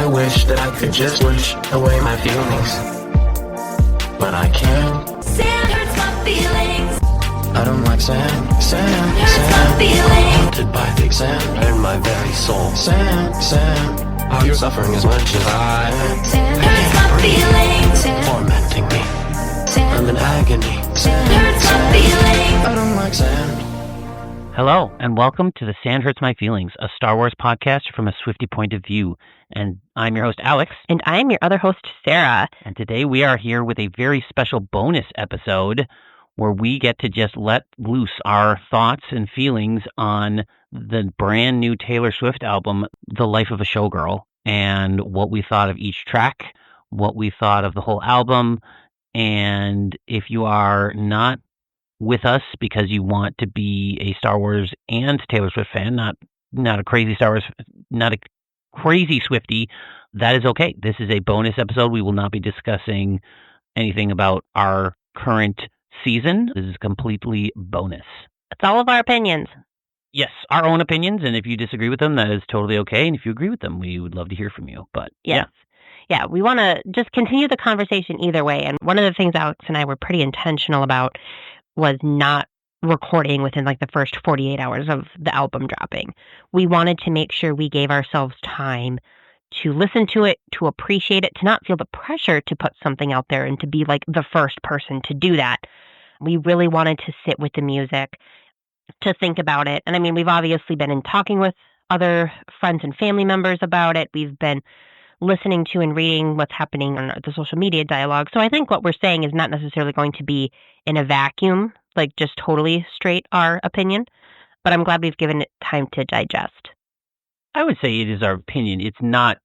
wish that I could just wish away my feelings, but I can't. Sand hurts my feelings. I don't like sand. Hurts my feelings. Haunted by big sand in my very soul. Sand. Are you suffering as much as I am? Sand hurts my feelings. Tormenting me. I'm in agony. Sand hurts my feelings. I don't like sand. Hello, and welcome to the Sand Hurts My Feelings, a Star Wars podcast from a Swiftie point of view. And I'm your host, Alex. And I'm your other host, Sarah. And today we are here with a very special bonus episode where we get to just let loose our thoughts and feelings on the brand new Taylor Swift album, The Life of a Showgirl, and what we thought of each track, what we thought of the whole album. And if you are not with us because you want to be a Star Wars and Taylor Swift fan, not a crazy Star Wars, not a crazy Swiftie, that is okay. This is a bonus episode. We will not be discussing anything about our current season. This is completely bonus. It's all of our opinions. Yes, our own opinions, and if you disagree with them, that is totally okay. And if you agree with them, we would love to hear from you. But Yes. Yeah, we want to just continue the conversation either way. And one of the things Alex and I were pretty intentional about was not recording within like the first 48 hours of the album dropping. We wanted to make sure we gave ourselves time to listen to it, to appreciate it, to not feel the pressure to put something out there and to be like the first person to do that. We really wanted to sit with the music, to think about it. And I mean, we've obviously been in talking with other friends and family members about it. We've been listening to and reading what's happening on the social media dialogue. So I think what we're saying is not necessarily going to be in a vacuum, like just totally straight our opinion. But I'm glad we've given it time to digest. I would say it is our opinion. It's not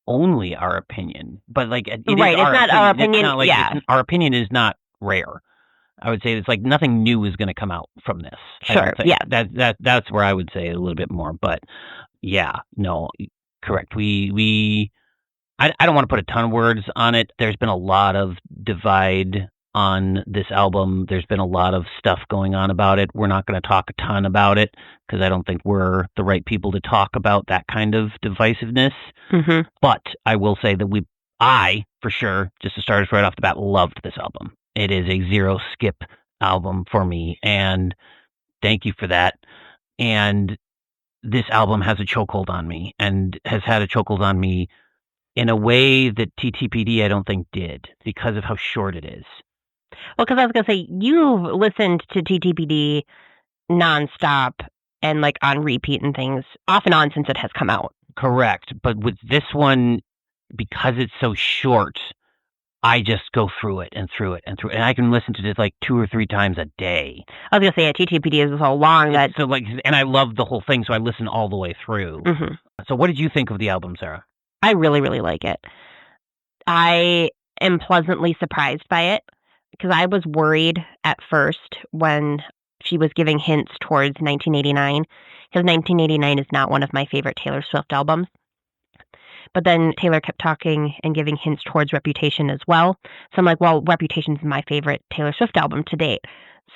only our opinion, but like it is Right, it's not our opinion, It's not like yeah. our opinion is not rare. I would say it's like nothing new is going to come out from this. I Sure, would say. yeah. That's where I would say a little bit more. But yeah, no, correct. I don't want to put a ton of words on it. There's been a lot of divide on this album. There's been a lot of stuff going on about it. We're not going to talk a ton about it because I don't think we're the right people to talk about that kind of divisiveness. Mm-hmm. But I will say that I, for sure, just to start us right off the bat, loved this album. It is a zero skip album for me, and thank you for that. And this album has a chokehold on me, and has had a chokehold on me in a way that TTPD I don't think did, because of how short it is. Well, because I was going to say, you've listened to TTPD nonstop and like on repeat and things off and on since it has come out. Correct. But with this one, because it's so short, I just go through it and through it and through it. And I can listen to it like 2 or 3 times a day. I was going to say, TTPD is so long that... So like, and I love the whole thing, so I listen all the way through. Mm-hmm. So what did you think of the album, Sarah? I really, really like it. I am pleasantly surprised by it because I was worried at first when she was giving hints towards 1989, because 1989 is not one of my favorite Taylor Swift albums. But then Taylor kept talking and giving hints towards Reputation as well. So I'm like, well, Reputation is my favorite Taylor Swift album to date.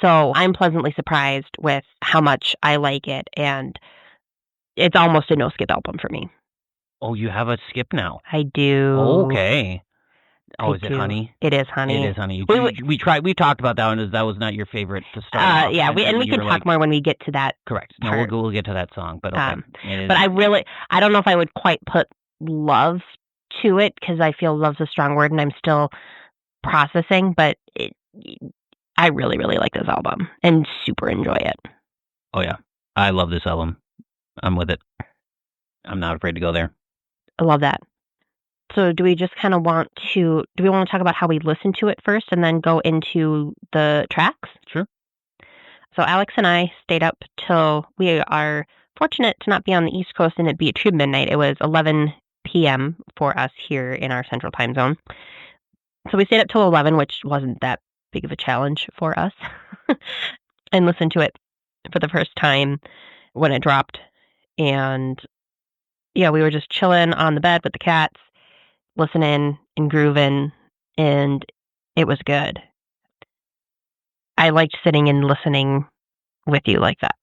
So I'm pleasantly surprised with how much I like it, and it's almost a no-skip album for me. Oh, you have a skip now. I do. Oh, okay. Oh, I is it do. Honey? It is Honey. It is Honey. We We talked about that one. As that was not your favorite to start off. Yeah, we and can you were talk like, more when we get to that. Correct. No, part. we'll get to that song, but okay. But I don't know if I would quite put love to it, because I feel love's a strong word and I'm still processing, but I really, really like this album and super enjoy it. Oh yeah, I love this album. I'm with it. I'm not afraid to go there. I love that. So do we just kind of want to talk about how we listen to it first and then go into the tracks? Sure. So Alex and I stayed up till, we are fortunate to not be on the East Coast and it be a true midnight. It was 11 p.m. for us here in our central time zone. So we stayed up till 11, which wasn't that big of a challenge for us, and listened to it for the first time when it dropped. And yeah, we were just chilling on the bed with the cats, listening and grooving, and it was good. I liked sitting and listening with you like that.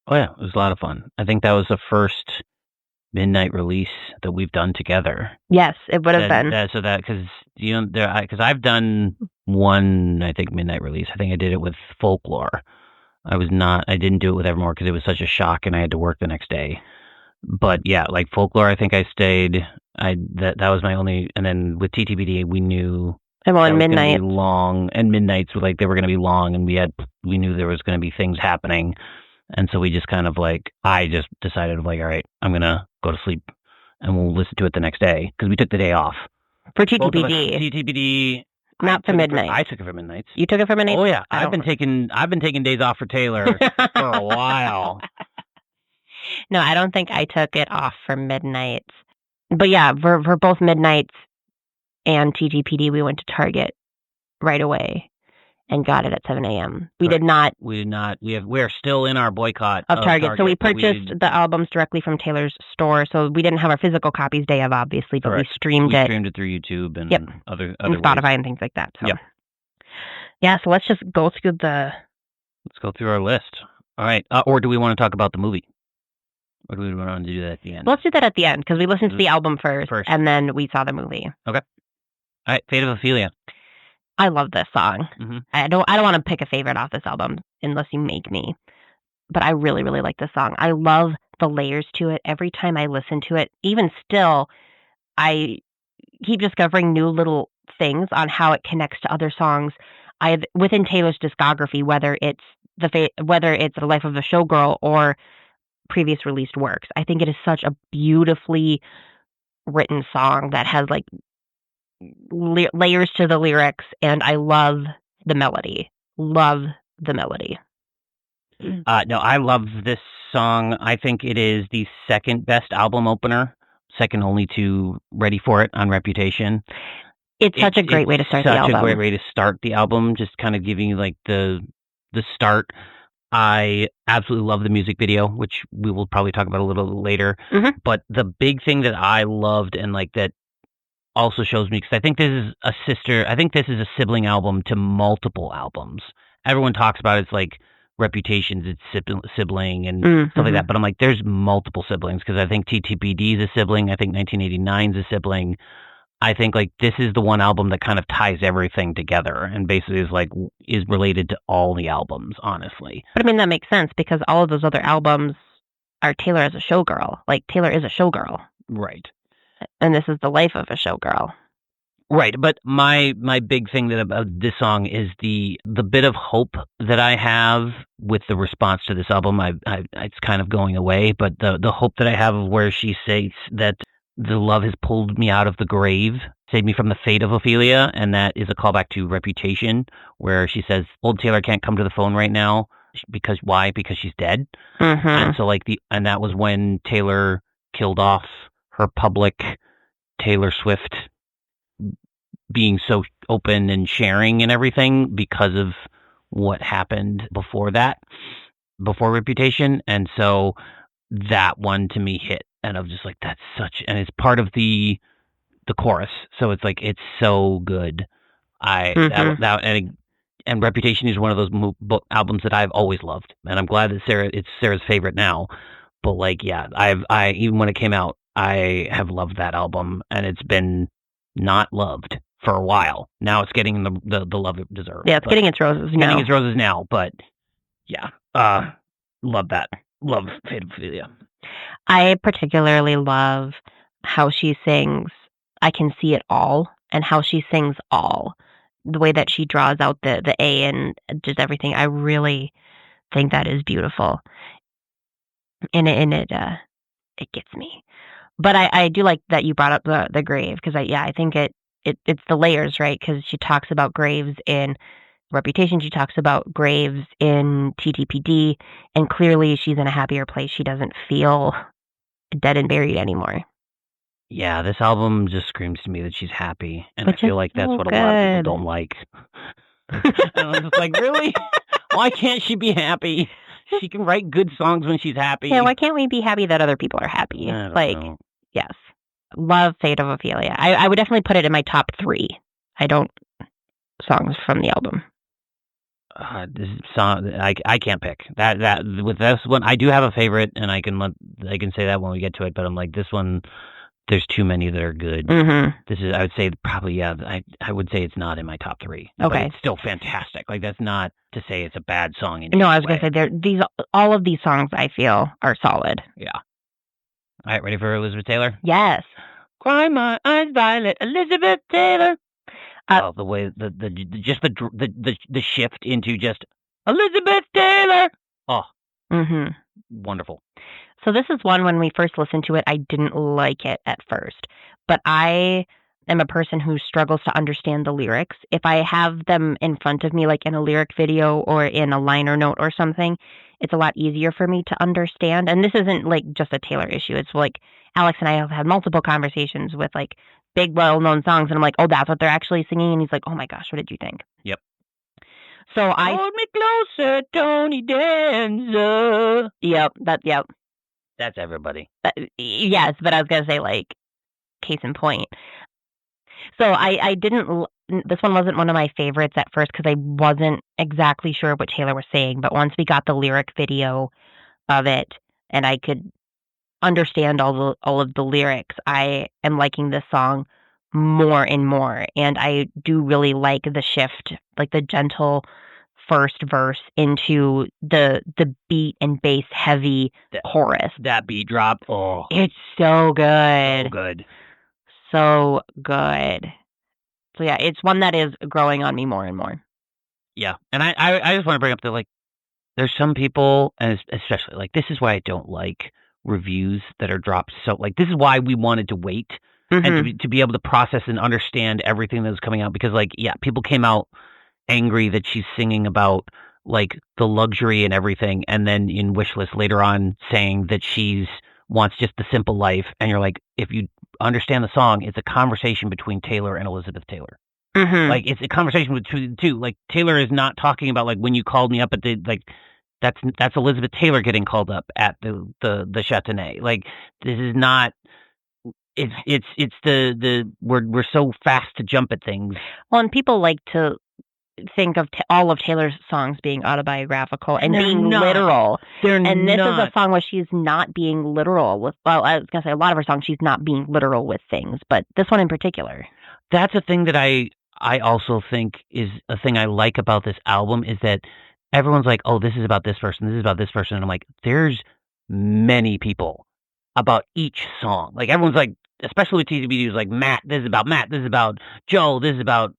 Oh yeah, it was a lot of fun. I think that was the first midnight release that we've done together. Yes, it would have been. Because I've done one, I think, midnight release. I think I did it with Folklore. I didn't do it with Evermore because it was such a shock and I had to work the next day. But yeah, like Folklore, I think I stayed. That was my only, and then with TTBD, we knew And well, that in was gonna midnight. be long, and midnights were like they were going to be long, and we knew there was going to be things happening, and so we just kind of like I just decided like, all right, I'm gonna go to sleep, and we'll listen to it the next day because we took the day off. For Both of us, TTPD. TTBD. Not for midnight. I took it for midnights. You took it for midnight? Oh yeah, I I've been taking days off for Taylor for a while. No, I don't think I took it off for midnights. But yeah, for both midnights and TTPD, we went to Target right away and got it at 7 a.m. We did not. We're still in our boycott of Target. So we purchased the albums directly from Taylor's store. So we didn't have our physical copies day of, obviously, but Correct. we streamed it. We streamed it through YouTube and Yep. other and Spotify ways. and things like that. So. Yep. Yeah, so let's just go through Let's go through our list. All right. Or do we want to talk about the movie? Or do we want to do that at the end? Let's do that at the end because we listened to the album first, First. and then we saw the movie. Okay. All right. Fate of Ophelia. I love this song. Mm-hmm. I don't want to pick a favorite off this album unless you make me. But I really, really like this song. I love the layers to it. Every time I listen to it, even still, I keep discovering new little things on how it connects to other songs. Within Taylor's discography, whether it's the Life of a Showgirl or previous released works. I think it is such a beautifully written song that has like layers to the lyrics, and I love the melody. Love the melody. No, I love this song. I think it is the second best album opener, second only to Ready For It on Reputation. It's such a great way to start the album. Such a great way to start the album, just kind of giving you like the start. I absolutely love the music video, which we will probably talk about a little later. Mm-hmm. But the big thing that I loved and like that also shows me, because I think this is a sibling album to multiple albums. Everyone talks about it's like Reputations, it's sibling and stuff like that. But I'm like, there's multiple siblings because I think TTPD is a sibling. I think 1989 is a sibling. I think like this is the one album that kind of ties everything together and basically is related to all the albums, honestly. But I mean, that makes sense because all of those other albums are Taylor as a showgirl. Like Taylor is a showgirl. Right. And this is the life of a showgirl. Right. But my big thing about this song is the bit of hope that I have with the response to this album. It's kind of going away, but the hope that I have of where she says that the love has pulled me out of the grave, saved me from the fate of Ophelia, and that is a callback to Reputation, where she says, old Taylor can't come to the phone right now, because why? Because she's dead. Mm-hmm. And so and that was when Taylor killed off her public Taylor Swift being so open and sharing and everything because of what happened before Reputation. And so that one to me hit. And I'm just like, that's and it's part of the chorus. So it's like, it's so good. And Reputation is one of those albums that I've always loved. And I'm glad that it's Sarah's favorite now. But like, yeah, I even when it came out, I have loved that album and it's been not loved for a while. Now it's getting the love it deserves. Yeah, it's getting its roses now. Getting its roses now, but yeah, love that. Love Fate of Ophelia. I particularly love how she sings I Can See It All and how she sings all. The way that she draws out the A and just everything. I really think that is beautiful. And it gets me. But I do like that you brought up the grave because I think it's the layers, right? Because she talks about graves in Reputation, she talks about graves in TTPD, and clearly she's in a happier place. She doesn't feel dead and buried anymore. Yeah, this album just screams to me that she's happy, and Which I feel is like that's so what a lot of good. people don't like. And I'm just like, really? Why can't she be happy? She can write good songs when she's happy. Yeah, why can't we be happy that other people are happy? I don't know. Yes. Love Fate of Ophelia. I would definitely put it in my top 3. Songs from the album. This song, I can't pick that with this one. I do have a favorite, and I can say that when we get to it. But I'm like, this one, there's too many that are good. Mm-hmm. This is, I would say, probably I would say it's not in my top 3. But Okay. it's still fantastic. Like, that's not to say it's a bad song. No, I was gonna say all of these songs I feel are solid. Yeah. All right, ready for Elizabeth Taylor? Yes. Cry my eyes violet, Elizabeth Taylor. The way the shift into just Elizabeth Taylor. Oh, Mm-hmm. wonderful. So this is one, when we first listened to it, I didn't like it at first, but I am a person who struggles to understand the lyrics. If I have them in front of me, like in a lyric video or in a liner note or something, it's a lot easier for me to understand. And this isn't like just a Taylor issue. It's like Alex and I have had multiple conversations with like big, well-known songs, and I'm like, oh, that's what they're actually singing. And he's like, oh my gosh, what did you think? Yep. So I hold me closer, Tony Danza. Yep. That's everybody. Yes, but I was gonna say, like, case in point. So I didn't. This one wasn't one of my favorites at first because I wasn't exactly sure what Taylor was saying. But once we got the lyric video of it, and I could understand all of the lyrics, I am liking this song more and more. And I do really like the shift, like the gentle first verse into the beat and bass heavy chorus. That beat drop. Oh, it's so good. So good. So good. So yeah, it's one that is growing on me more and more. Yeah. And I just want to bring up that, like, there's some people, and especially, like, this is why I don't like reviews that are dropped. So, like, this is why we wanted to wait and to be able to process and understand everything that was coming out. Because, like, yeah, people came out angry that she's singing about, like, the luxury and everything, and then in Wishlist later on saying that she's wants just the simple life. And you're like, if you understand the song, it's a conversation between Taylor and Elizabeth Taylor. Like, it's a conversation between the two. Like, Taylor is not talking about, like, when you called me up at the, like, that's Elizabeth Taylor getting called up at the Châtenay. Like, this is not. It's the we're so fast to jump at things. Well, and people like to think of all of Taylor's songs being autobiographical and being literal. And this is a song where she's not being literal with. Well, I was gonna say a lot of her songs she's not being literal with things, but this one in particular. That's a thing that I also think is a thing I like about this album, is that everyone's like, oh, this is about this person, this is about this person. And I'm like, there's many people about each song. Like, everyone's like, especially with TBDs, like, Matt, this is about Matt, this is about Joe, this is about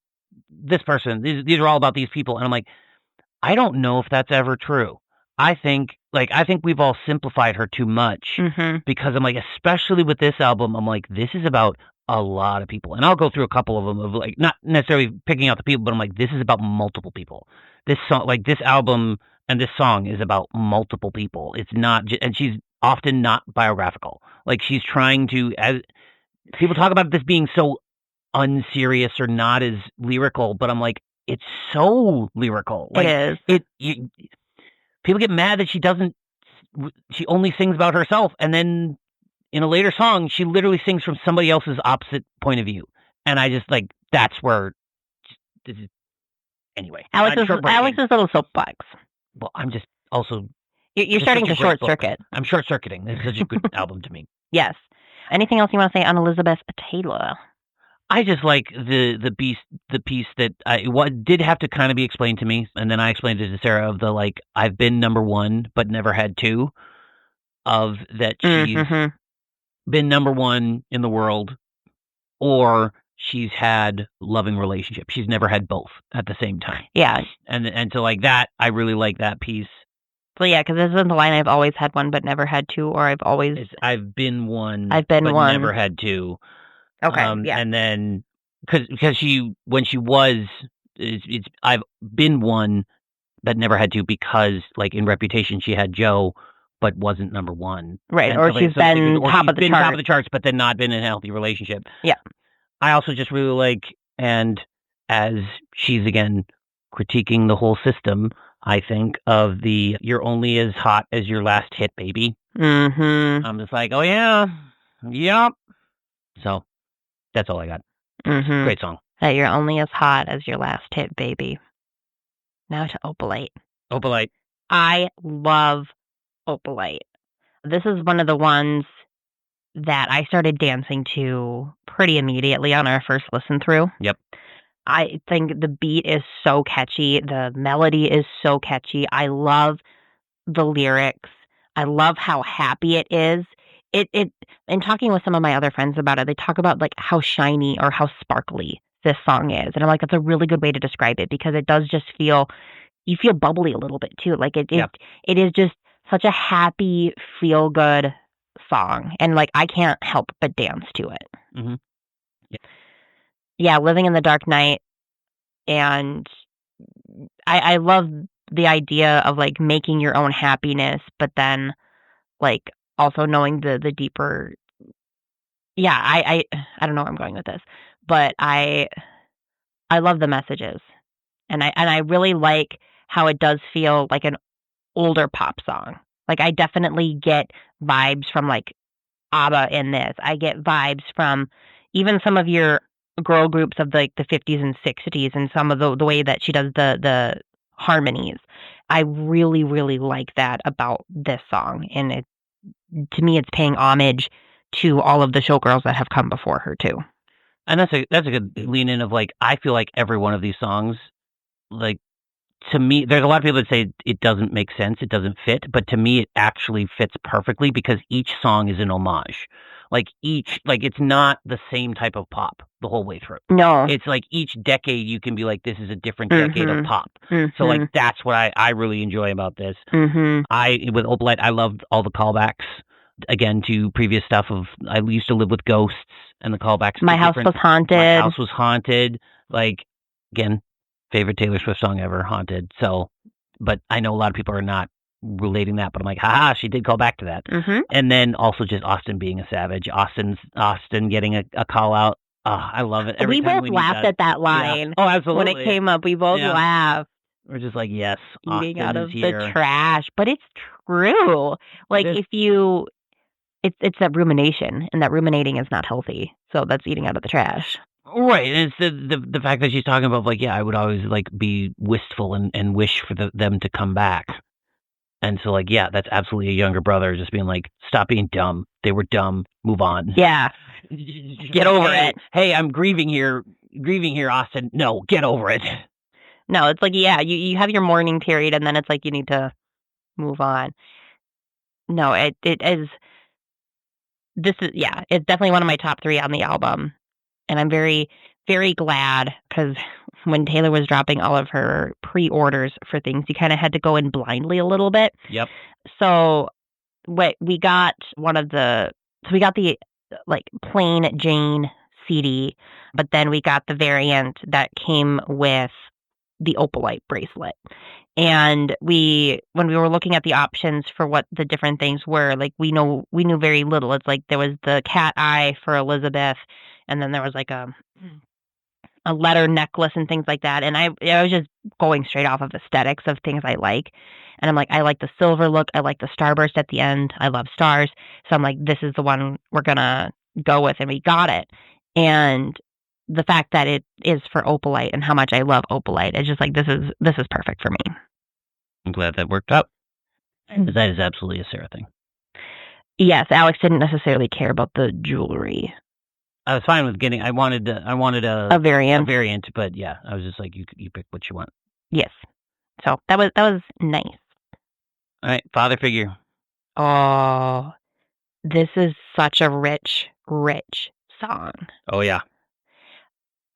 this person. These are all about these people. And I'm like, I don't know if that's ever true. I think we've all simplified her too much, because I'm like, especially with this album, I'm like, this is about a lot of people. And I'll go through a couple of them of, like, not necessarily picking out the people, but I'm like, this is about multiple people. This song, like, this album and this song is about multiple people. It's not, and she's often not biographical. Like, she's trying to, as people talk about this being so unserious or not as lyrical, but I'm like, it's so lyrical. Like, it is. People get mad that she only sings about herself, and then in a later song, she literally sings from somebody else's opposite point of view. And I just, like, that's where this is. Anyway, Alex's little soapbox. Well, I'm just also. You're starting to short circuit. I'm short circuiting. This is such a good album to me. Yes. Anything else you want to say on Elizabeth Taylor? I just like the piece that did have to kind of be explained to me, and then I explained it to Sarah, of the, like, I've been number one but never had two, of that she's been number one in the world, or she's had loving relationship. She's never had both at the same time. Yeah. And so, like, that, I really like that piece. So yeah, because this isn't the line, I've always had one but never had two, or I've been one but never had two. Okay, yeah. And then, because when she was, I've been one but never had two, because, like, in Reputation she had Joe but wasn't number one. Right, or she's been top of the charts but then not been in a healthy relationship. Yeah. I also just really like, and as she's again critiquing the whole system, I think, of the "you're only as hot as your last hit, baby." I'm just like, oh yeah, yep. So that's all I got. Great song. That you're only as hot as your last hit, baby. Now to Opalite. Opalite. I love Opalite. This is one of the ones that I started dancing to pretty immediately on our first listen through. Yep. I think the beat is so catchy. The melody is so catchy. I love the lyrics. I love how happy it is. In talking with some of my other friends about it, they talk about like how shiny or how sparkly this song is. And I'm like, that's a really good way to describe it because it does just feel, you feel bubbly a little bit too. Like it is just such a happy, feel good song. And like, I can't help but dance to it. Mm-hmm. Yeah, Living in the Dark Night. And I love the idea of like making your own happiness, but then like also knowing the deeper. Yeah, I don't know where I'm going with this, but I love the messages, and I really like how it does feel like an older pop song. Like I definitely get vibes from like ABBA in this. I get vibes from even some of your girl groups of like the 50s and 60s and some of the way that she does the harmonies. I really, really like that about this song. And it, to me, it's paying homage to all of the showgirls that have come before her too. And that's a good lean in of like, I feel like every one of these songs, like, to me, there's a lot of people that say it doesn't make sense, it doesn't fit, but to me, it actually fits perfectly because each song is an homage. Like it's not the same type of pop the whole way through. No. It's like each decade you can be like, this is a different decade of pop. Mhm. So like that's what I really enjoy about this. Mhm. With Opalite, I loved all the callbacks again to previous stuff of I used to live with ghosts and the callbacks. My House Was Haunted. My House Was Haunted. Like again, favorite Taylor Swift song ever, Haunted. So, but I know a lot of people are not relating that, but I'm like, haha, she did call back to that. Mhm. And then also just Austin being a savage, Austin getting a call out. Oh, I love it. Every We time both laughed at that line. Yeah. Oh, absolutely. When it came up, we both Yeah. laughed. We're just like, yes, Eating Austin out is of here. the trash, but it's true. Like It is. if you, it's that rumination, and that ruminating is not healthy. So that's eating out of the trash. Right, and it's the fact that she's talking about like, yeah, I would always like be wistful and wish for them to come back, and so like, yeah, that's absolutely a younger brother just being like, stop being dumb. They were dumb. Move on. Yeah, get over it. Hey, I'm grieving here, Austin. No, get over it. No, it's like, yeah, you have your mourning period, and then it's like you need to move on. No, it is. This is, yeah, it's definitely one of my top 3 on the album. And I'm very, very glad because when Taylor was dropping all of her pre-orders for things, you kind of had to go in blindly a little bit. Yep. So we got we got the like plain Jane CD, but then we got the variant that came with the Opalite bracelet. And when we were looking at the options for what the different things were, like we knew very little. It's like there was the cat eye for Elizabeth, and then there was like a letter necklace and things like that. And I was just going straight off of aesthetics of things I like. And I'm like, I like the silver look. I like the starburst at the end. I love stars. So I'm like, this is the one we're going to go with. And we got it. And the fact that it is for Opalite and how much I love Opalite, it's just like, this is perfect for me. I'm glad that worked out. That is absolutely a Sarah thing. Yes, Alex didn't necessarily care about the jewelry. I was fine with getting. I wanted a variant. A variant, but yeah, I was just like, you pick what you want. Yes. So that was nice. All right, father figure. Oh, this is such a rich song. Oh yeah.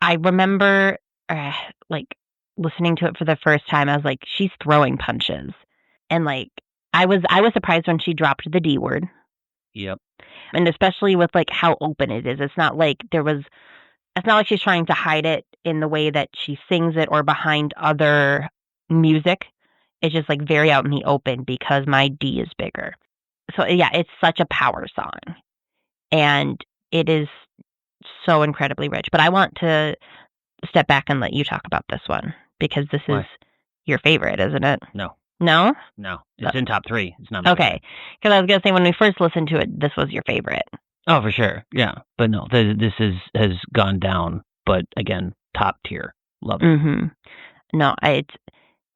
I remember like listening to it for the first time. I was like, she's throwing punches, and like I was surprised when she dropped the D word. Yep. And especially with like how open it is. It's not like she's trying to hide it in the way that she sings it or behind other music. It's just like very out in the open because my D is bigger. So yeah, it's such a power song. And it is so incredibly rich. But I want to step back and let you talk about this one because this is your favorite, isn't it? No. No? No. It's in top 3. It's not. Okay. Because I was going to say when we first listened to it, this was your favorite. Oh, for sure. Yeah. But no, this has gone down. But again, top tier. Love it. Mm-hmm. No,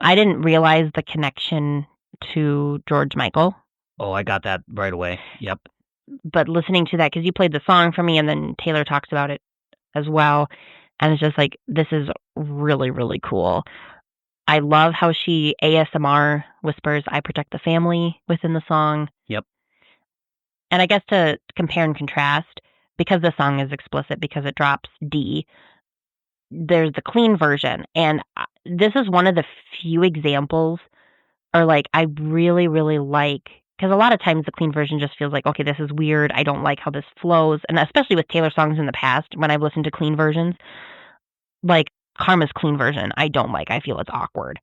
I didn't realize the connection to George Michael, Oh, I got that right away. Yep. but listening to that, because you played the song for me and then Taylor talks about it as well, and it's just like, this is really, really cool. I love how she ASMR whispers, "I protect the family" within the song. Yep. And I guess to compare and contrast, because the song is explicit, because it drops D, there's the clean version. And this is one of the few examples, or like, I really, really like, because a lot of times the clean version just feels like, okay, this is weird. I don't like how this flows. And especially with Taylor songs in the past, when I've listened to clean versions, like Karma's clean version, I don't like. I feel it's awkward.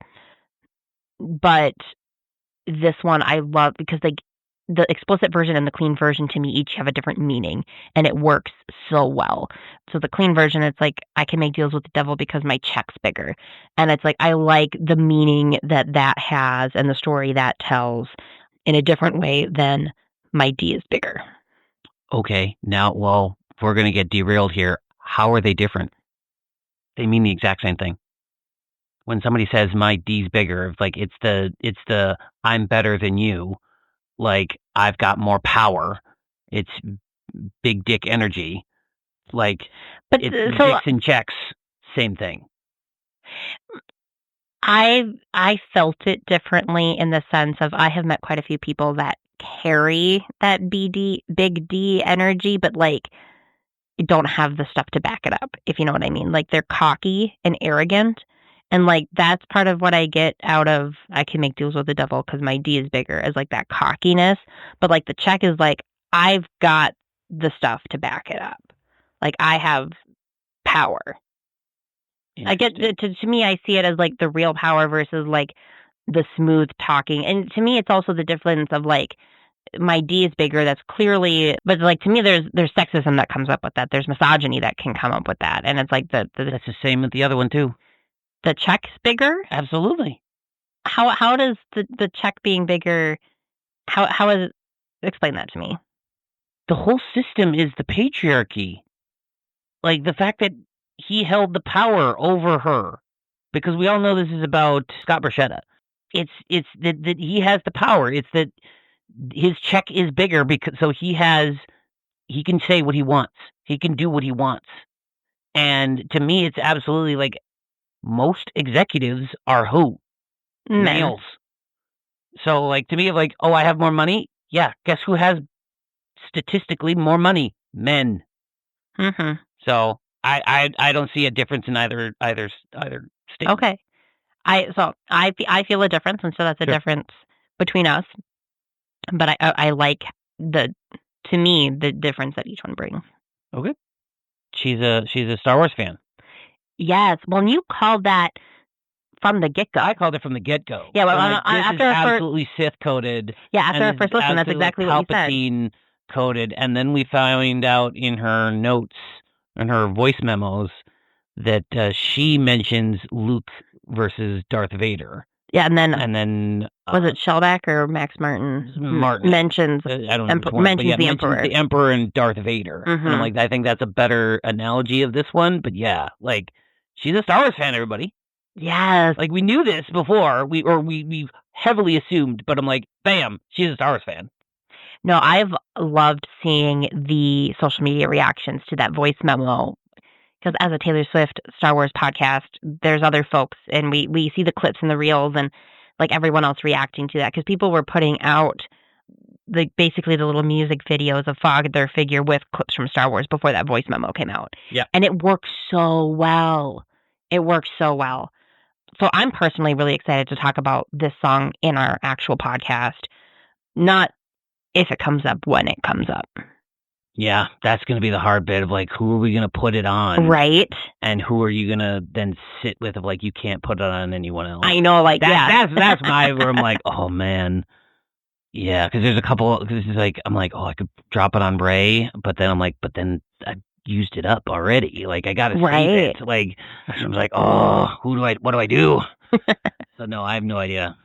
But this one I love because the explicit version and the clean version to me each have a different meaning, and it works so well. So the clean version, it's like, I can make deals with the devil because my check's bigger. And it's like, I like the meaning that has and the story that tells in a different way than my D is bigger. Okay. Now, well, if we're going to get derailed here, how are they different? They mean the exact same thing. When somebody says my D's bigger, like it's the I'm better than you, like I've got more power. It's big dick energy. Like But it's so dicks and checks, same thing. I felt it differently in the sense of, I have met quite a few people that carry that big D energy, but like don't have the stuff to back it up, if you know what I mean. Like, they're cocky and arrogant. And like, that's part of what I get out of I can make deals with the devil because my D is bigger, is like that cockiness. But like, the check is like, I've got the stuff to back it up. Like, I have power. I get to me, I see it as like the real power versus like the smooth talking. And to me, it's also the difference of like, my D is bigger. That's clearly, but like, to me, there's sexism that comes up with that. There's misogyny that can come up with that. And it's like That's the same with the other one too. the check's bigger. Absolutely. How does the check being bigger? How is explain that to me? The whole system is the patriarchy. Like the fact that he held the power over her, because we all know this is about Scott Borchetta. It's that he has the power. It's that his check is bigger because so he can say what he wants. He can do what he wants. And to me, it's absolutely like most executives are who? Men. Males. So like to me, like, oh, I have more money. Yeah, guess who has statistically more money? Men. Mm-hmm. So I don't see a difference in either state. Okay. I feel a difference, and so that's a Sure. difference between us. But I like to me the difference that each one brings. Okay. She's a Star Wars fan. Yes. Well, and you called that from the get go. I called it from the get go. Yeah, well, this after is our first- absolutely Sith coded. Yeah, after and our is first listen, that's absolutely exactly what you said. Palpatine coded, and then we find out in her notes and her voice memos that she mentions Luke versus Darth Vader. Yeah, and then was it Shellback or Max Martin? Martin Mentions I don't know which one, but mentions yeah, the mentions Emperor. the Emperor and Darth Vader. And I'm like, I think that's a better analogy of this one. But yeah, like she's a Star Wars fan, everybody. Yes. Like we knew this before. We heavily assumed, but I'm like, bam, she's a Star Wars fan. No, I've loved seeing the social media reactions to that voice memo. Because as a Taylor Swift Star Wars podcast, there's other folks, and we see the clips and the reels, and like everyone else reacting to that. Because people were putting out basically the little music videos of Fog their figure with clips from Star Wars before that voice memo came out. Yeah, and it works so well. It works so well. So I'm personally really excited to talk about this song in our actual podcast. Not if it comes up, when it comes up. Yeah, that's going to be the hard bit of like, who are we going to put it on? Right. And who are you going to then sit with of like, you can't put it on anyone else? I know, like, yeah. That's my, where I'm like, oh man. Yeah, because there's a couple, because it's like, I'm like, oh, I could drop it on Ray, but then I'm like, but then I used it up already. Like, I got to save it. Like, I'm like, oh, what do I do? So no, I have no idea.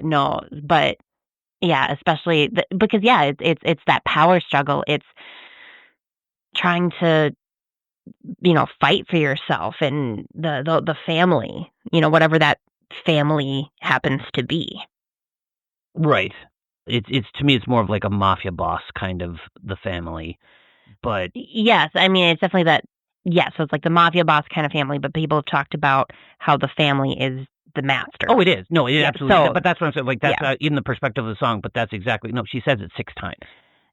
No, but yeah, especially because yeah, it's that power struggle. It's trying to, fight for yourself and the family, whatever that family happens to be. Right. It's to me, it's more of like a mafia boss kind of the family. But Yes, I mean, it's definitely that. Yes, so it's like the mafia boss kind of family, but people have talked about how the family is the master. oh, it is. No, it Yeah, absolutely. so- But that's what I'm saying. Like that's yeah. in the perspective of the song. But that's exactly no. She says it 6 times.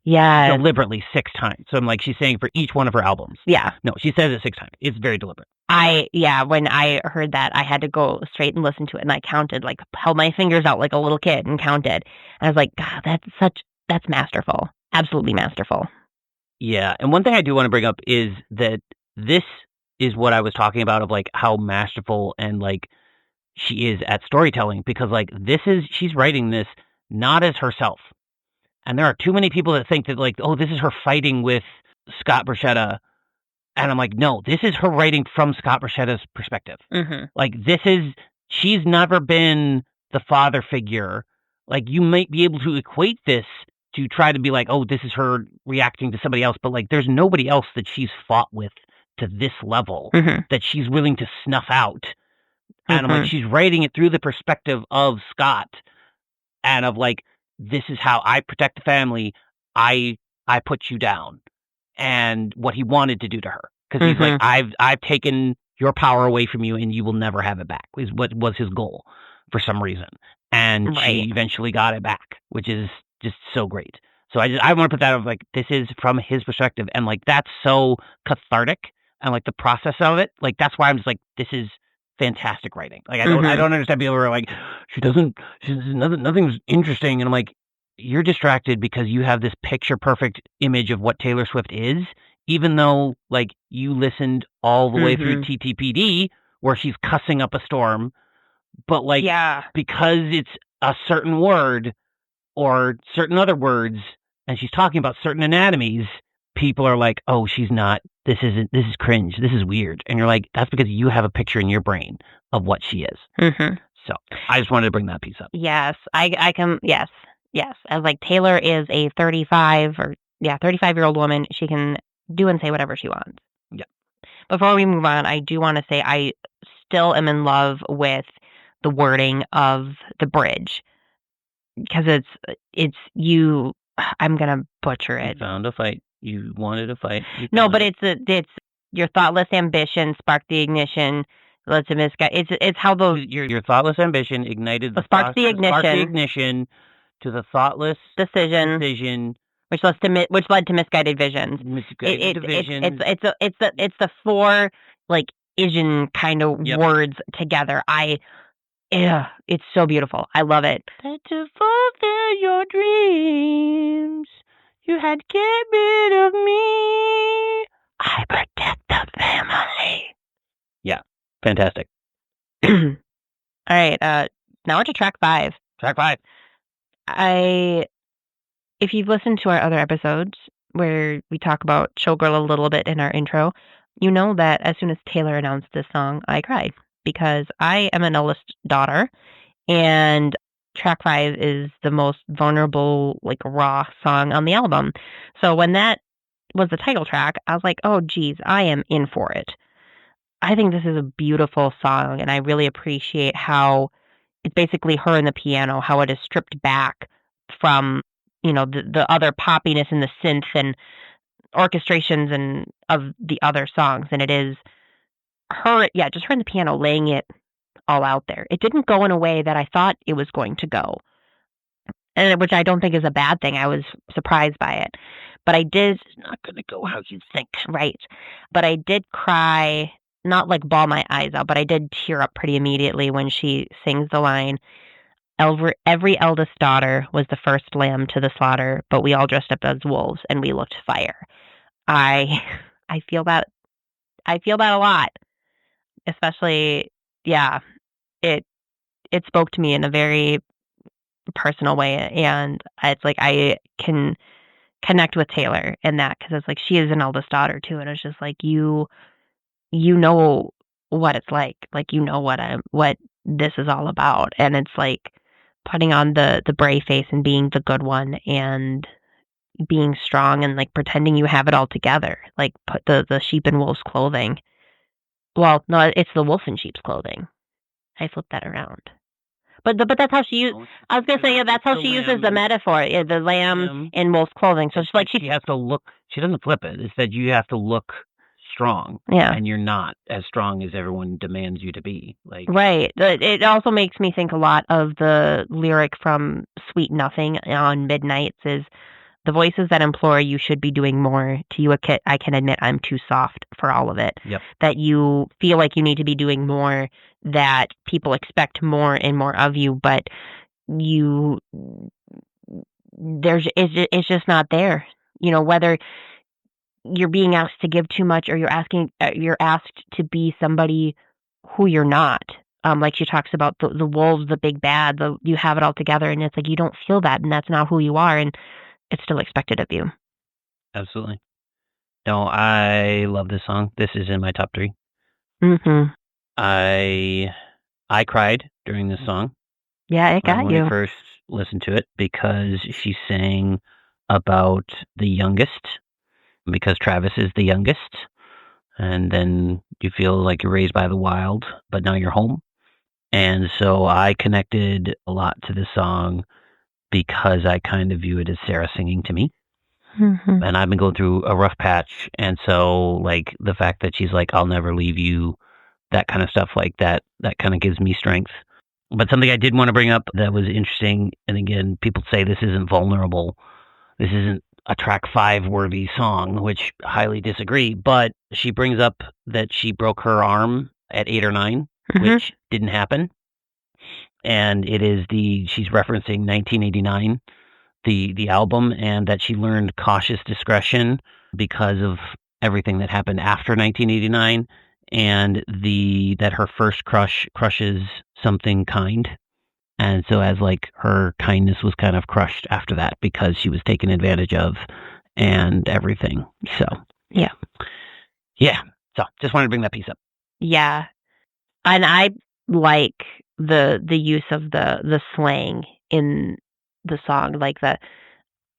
Yeah, Deliberately 6 times. So I'm like, she's saying for each one of her albums. yeah. No, she says it 6 times. It's very deliberate. When I heard that, I had to go straight and listen to it, and I counted, like, held my fingers out like a little kid and counted. And I was like, God, that's masterful. Absolutely masterful. Yeah, and one thing I do want to bring up is that this is what I was talking about of like how masterful and like she is at storytelling because like she's writing this not as herself. And there are too many people that think that like, oh, this is her fighting with Scott Borchetta. And I'm like, no, this is her writing from Scott Borchetta's perspective. Mm-hmm. Like she's never been the father figure. Like you might be able to equate this to try to be like, oh, this is her reacting to somebody else, but like there's nobody else that she's fought with to this level Mm-hmm. that she's willing to snuff out. And I'm like, she's writing it through the perspective of Scott and of like, this is how I protect the family. I put you down, and what he wanted to do to her because he's like, I've taken your power away from you, and you will never have it back. Is what was his goal for some reason, and she eventually got it back, which is just so great. So I want to put that of like this is from his perspective, and like that's so cathartic, and like the process of it, like that's why I'm just like this is fantastic writing. Like I don't understand people who are like nothing's interesting, and I'm like you're distracted because you have this picture perfect image of what Taylor Swift is, even though like you listened all the way through TTPD where she's cussing up a storm, but like because it's a certain word or certain other words and she's talking about certain anatomies, people are like, oh, she's not, this is cringe, this is weird. And you're like, that's because you have a picture in your brain of what she is. So I just wanted to bring that piece up. Yes, I can, yes. As like Taylor is a 35-year-old woman. She can do and say whatever she wants. Yeah. Before we move on, I do want to say I still am in love with the wording of the bridge because it's you. I'm gonna butcher it. You found a fight. You wanted a fight. No, but it's your thoughtless ambition sparked the ignition. Let's misguide. It's how the your thoughtless ambition ignited sparked the ignition to the thoughtless decision which led to misguided visions. It's the 4 like Asian kind of words together. It's so beautiful. I love it. To fulfill your dreams, you had to get rid of me. I protect the family. Yeah, fantastic. All right, now we're to track 5. Track 5. If you've listened to our other episodes where we talk about Showgirl a little bit in our intro, you know that as soon as Taylor announced this song, I cried because I am an eldest daughter, and track 5 is the most vulnerable, like raw song on the album. So when that was the title track, I was like, oh geez, I am in for it. I think this is a beautiful song, and I really appreciate how it's basically her and the piano, how it is stripped back from, the other poppiness and the synth and orchestrations and of the other songs. And it is her, just her and the piano laying it all out there. It didn't go in a way that I thought it was going to go, and which I don't think is a bad thing. I was surprised by it. But I did... It's not going to go how you think. Right. But I did cry, not like bawl my eyes out, but I did tear up pretty immediately when she sings the line, every eldest daughter was the first lamb to the slaughter, but we all dressed up as wolves and we looked fire. I feel that. I feel that a lot. Especially, it spoke to me in a very personal way, and it's like I can connect with Taylor in that because it's like she is an eldest daughter too, and it's just like you know what it's like what this is all about, and it's like putting on the brave face and being the good one and being strong and like pretending you have it all together, like put the sheep in wolf's clothing. Well, no, it's the wolf in sheep's clothing. I flipped that around. But that's how she used. I was gonna say, yeah, that's how she uses the metaphor. Yeah, the lamb in wolf's clothing. So she has to look. She doesn't flip it. It's that you have to look strong. Yeah. And you're not as strong as everyone demands you to be. Like right. It also makes me think a lot of the lyric from Sweet Nothing on Midnights is the voices that implore you should be doing more. To you, a kid, I can admit I'm too soft for all of it. Yep. That you feel like you need to be doing more, that people expect more and more of you, but it's just not there. Whether you're being asked to give too much or you're asked to be somebody who you're not. Like she talks about the wolves, the big bad, you have it all together, and it's like you don't feel that, and that's not who you are, and it's still expected of you. Absolutely. No, I love this song. This is in my top 3. Mm-hmm. I cried during this song. Yeah, it got when you. I first listened to it because she sang about the youngest, because Travis is the youngest, and then you feel like you're raised by the wild, but now you're home. And so I connected a lot to this song because I kind of view it as Sarah singing to me. Mm-hmm. And I've been going through a rough patch. And so, like, the fact that she's like, I'll never leave you, that kind of stuff like that kind of gives me strength. But something I did want to bring up that was interesting, and again, people say this isn't vulnerable. This isn't a track 5 worthy song, which I highly disagree. But she brings up that she broke her arm at 8 or 9, which didn't happen. And she's referencing 1989, the album, and that she learned cautious discretion because of everything that happened after 1989, and that her first crushes something kind. And so as like her kindness was kind of crushed after that because she was taken advantage of and everything. So yeah. So just wanted to bring that piece up. Yeah. And I like the use of the slang in the song, like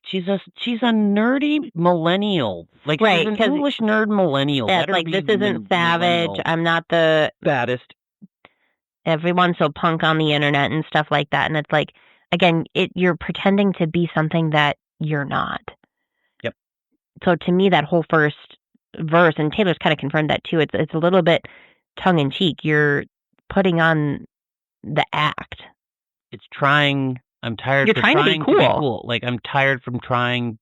she's a nerdy millennial, like right, she's an English nerd millennial. Yeah, like this isn't savage. I'm not the baddest. Everyone's so punk on the internet and stuff like that, and it's like, again, you're pretending to be something that you're not. Yep. So to me, that whole first verse, and Taylor's kind of confirmed that too. It's a little bit tongue in cheek. You're putting on the act. It's trying. I'm tired. You're trying to be cool. Like I'm tired from crying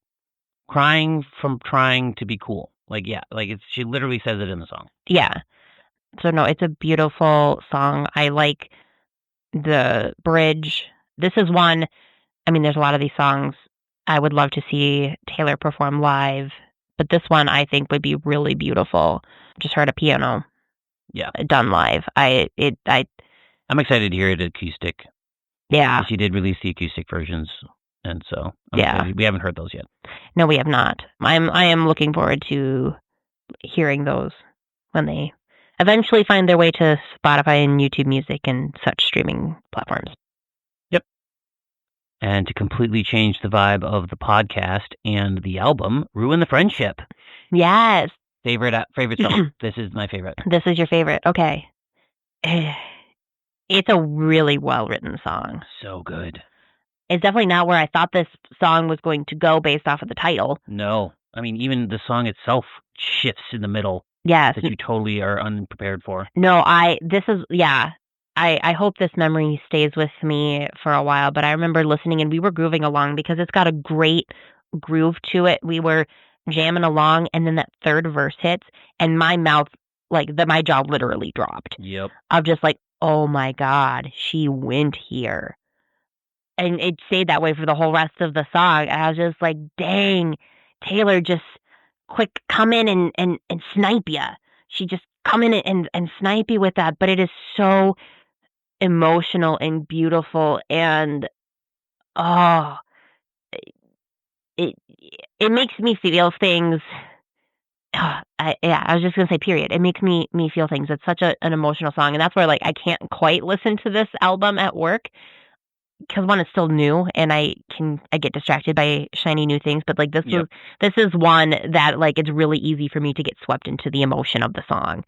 from trying to be cool. Like yeah, like she literally says it in the song. Yeah. So no, it's a beautiful song. I like the bridge. This is one. I mean, there's a lot of these songs I would love to see Taylor perform live, but this one I think would be really beautiful. Just heard a piano. Yeah. Done live. I'm excited to hear it acoustic. Yeah. She did release the acoustic versions, and so we haven't heard those yet. No, we have not. I am looking forward to hearing those when they eventually find their way to Spotify and YouTube Music and such streaming platforms. Yep. And to completely change the vibe of the podcast and the album, Ruin the Friendship. Yes. Favorite song. This is my favorite. This is your favorite. Okay. It's a really well-written song. So good. It's definitely not where I thought this song was going to go based off of the title. No. I mean, even the song itself shifts in the middle. Yes. That you totally are unprepared for. No, I hope this memory stays with me for a while, but I remember listening and we were grooving along because it's got a great groove to it. We were jamming along, and then that third verse hits, and my mouth, my jaw literally dropped. Yep. I'm just like, oh my God, she went here. And it stayed that way for the whole rest of the song. And I was just like, dang, Taylor just quick come in and snipe ya. She just come in and snipe you with that. But it is so emotional and beautiful, and it makes me feel things. I was just gonna say, period. It makes me feel things. It's such an emotional song, and that's where I can't quite listen to this album at work because one, it's still new, and I get distracted by shiny new things. But this is one that it's really easy for me to get swept into the emotion of the song,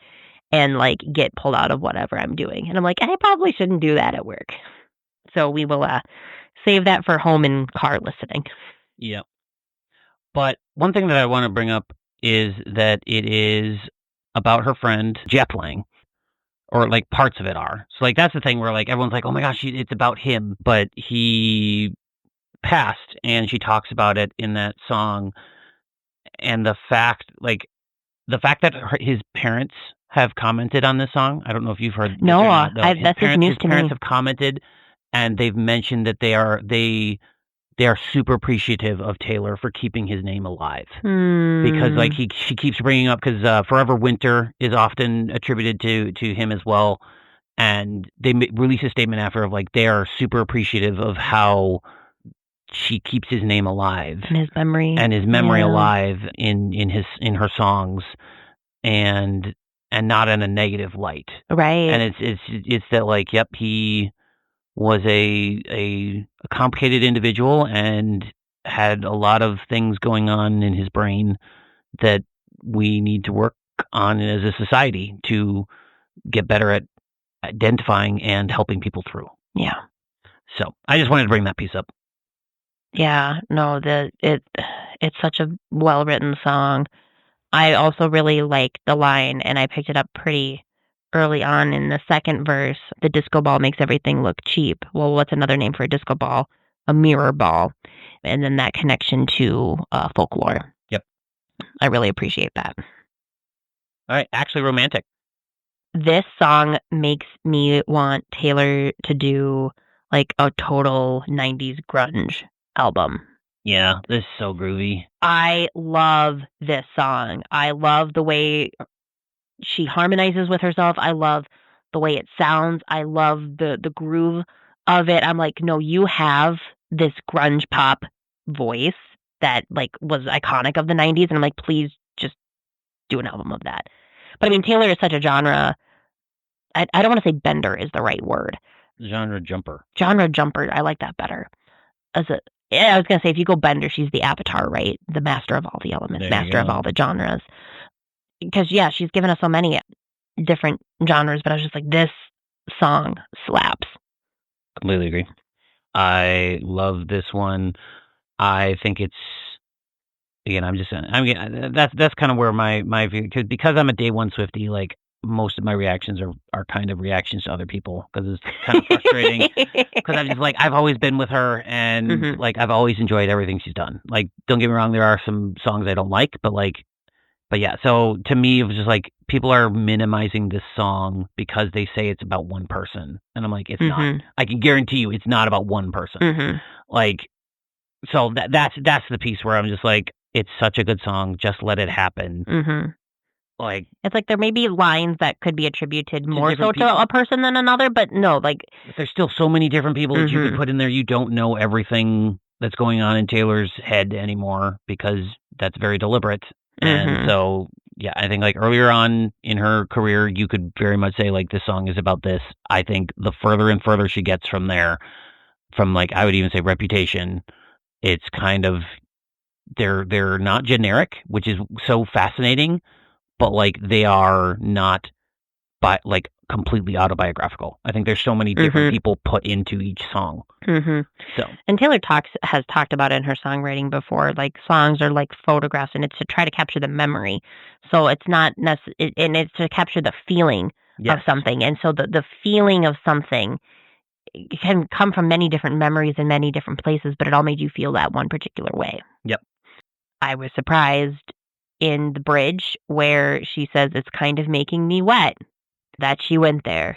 and like get pulled out of whatever I'm doing. And I'm like, I probably shouldn't do that at work. So we will save that for home and car listening. Yeah. But one thing that I want to bring up is that it is about her friend Jeff Lang, or like parts of it are. So like that's the thing where like everyone's like, oh my gosh, it's about him, but he passed, and she talks about it in that song. And the fact that his parents have commented on this song. I don't know if you've heard. No, His that's just news to me. parents have commented, and they've mentioned that they are super appreciative of Taylor for keeping his name alive. Because like she keeps bringing up, because Forever Winter is often attributed to him as well, and they release a statement after of like they are super appreciative of how she keeps his name alive and his memory alive in her songs, and not in a negative light, right? And it's that like, yep, he was a complicated individual and had a lot of things going on in his brain that we need to work on as a society to get better at identifying and helping people through. Yeah. So I just wanted to bring that piece up. Yeah, no, it's such a well-written song. I also really like the line, and I picked it up pretty early on in the second verse. The disco ball makes everything look cheap. Well, what's another name for a disco ball? A mirror ball. And then that connection to folklore. Yep. I really appreciate that. All right, actually romantic. This song makes me want Taylor to do like a total 90s grunge album. Yeah, this is so groovy. I love this song. I love the way she harmonizes with herself. I love the way it sounds. I love the groove of it. I'm like, no, you have this grunge pop voice that like was iconic of the 90s, and I'm like, please just do an album of that. But I mean, Taylor is such a genre. I don't want to say bender is the right word. Genre jumper. I like that better. I was gonna say, if you go bender, she's the avatar, right? The master of all the elements, master of all the genres. Because yeah, she's given us so many different genres, but I was just like, this song slaps. Completely agree. I love this one. I think it's, again, that's kind of where my view, because I'm a day one Swiftie, like most of my reactions are kind of reactions to other people, because it's kind of frustrating. Because I'm just like, I've always been with her, and like I've always enjoyed everything she's done. Like, don't get me wrong, there are some songs I don't like, but yeah. So to me, it was just like, people are minimizing this song because they say it's about one person, and I'm like, it's not. I can guarantee you, it's not about one person. Like, so that's the piece where I'm just like, it's such a good song, just let it happen. Like, it's like there may be lines that could be attributed more so to a person than another, but no, like there's still so many different people that you could put in there. You don't know everything that's going on in Taylor's head anymore, because that's very deliberate. And so, yeah, I think like earlier on in her career, you could very much say like, this song is about this. I think the further and further she gets from there, from like, I would even say Reputation, it's kind of, they're not generic, which is so fascinating, but like they are not completely autobiographical. I think there's so many different people put into each song. So, and Taylor has talked about it in her songwriting before. Like, songs are like photographs, and it's to try to capture the memory. So it's not and it's to capture the feeling of something. And so the feeling of something can come from many different memories in many different places, but it all made you feel that one particular way. Yep. I was surprised in the bridge where she says, it's kind of making me wet, that she went there.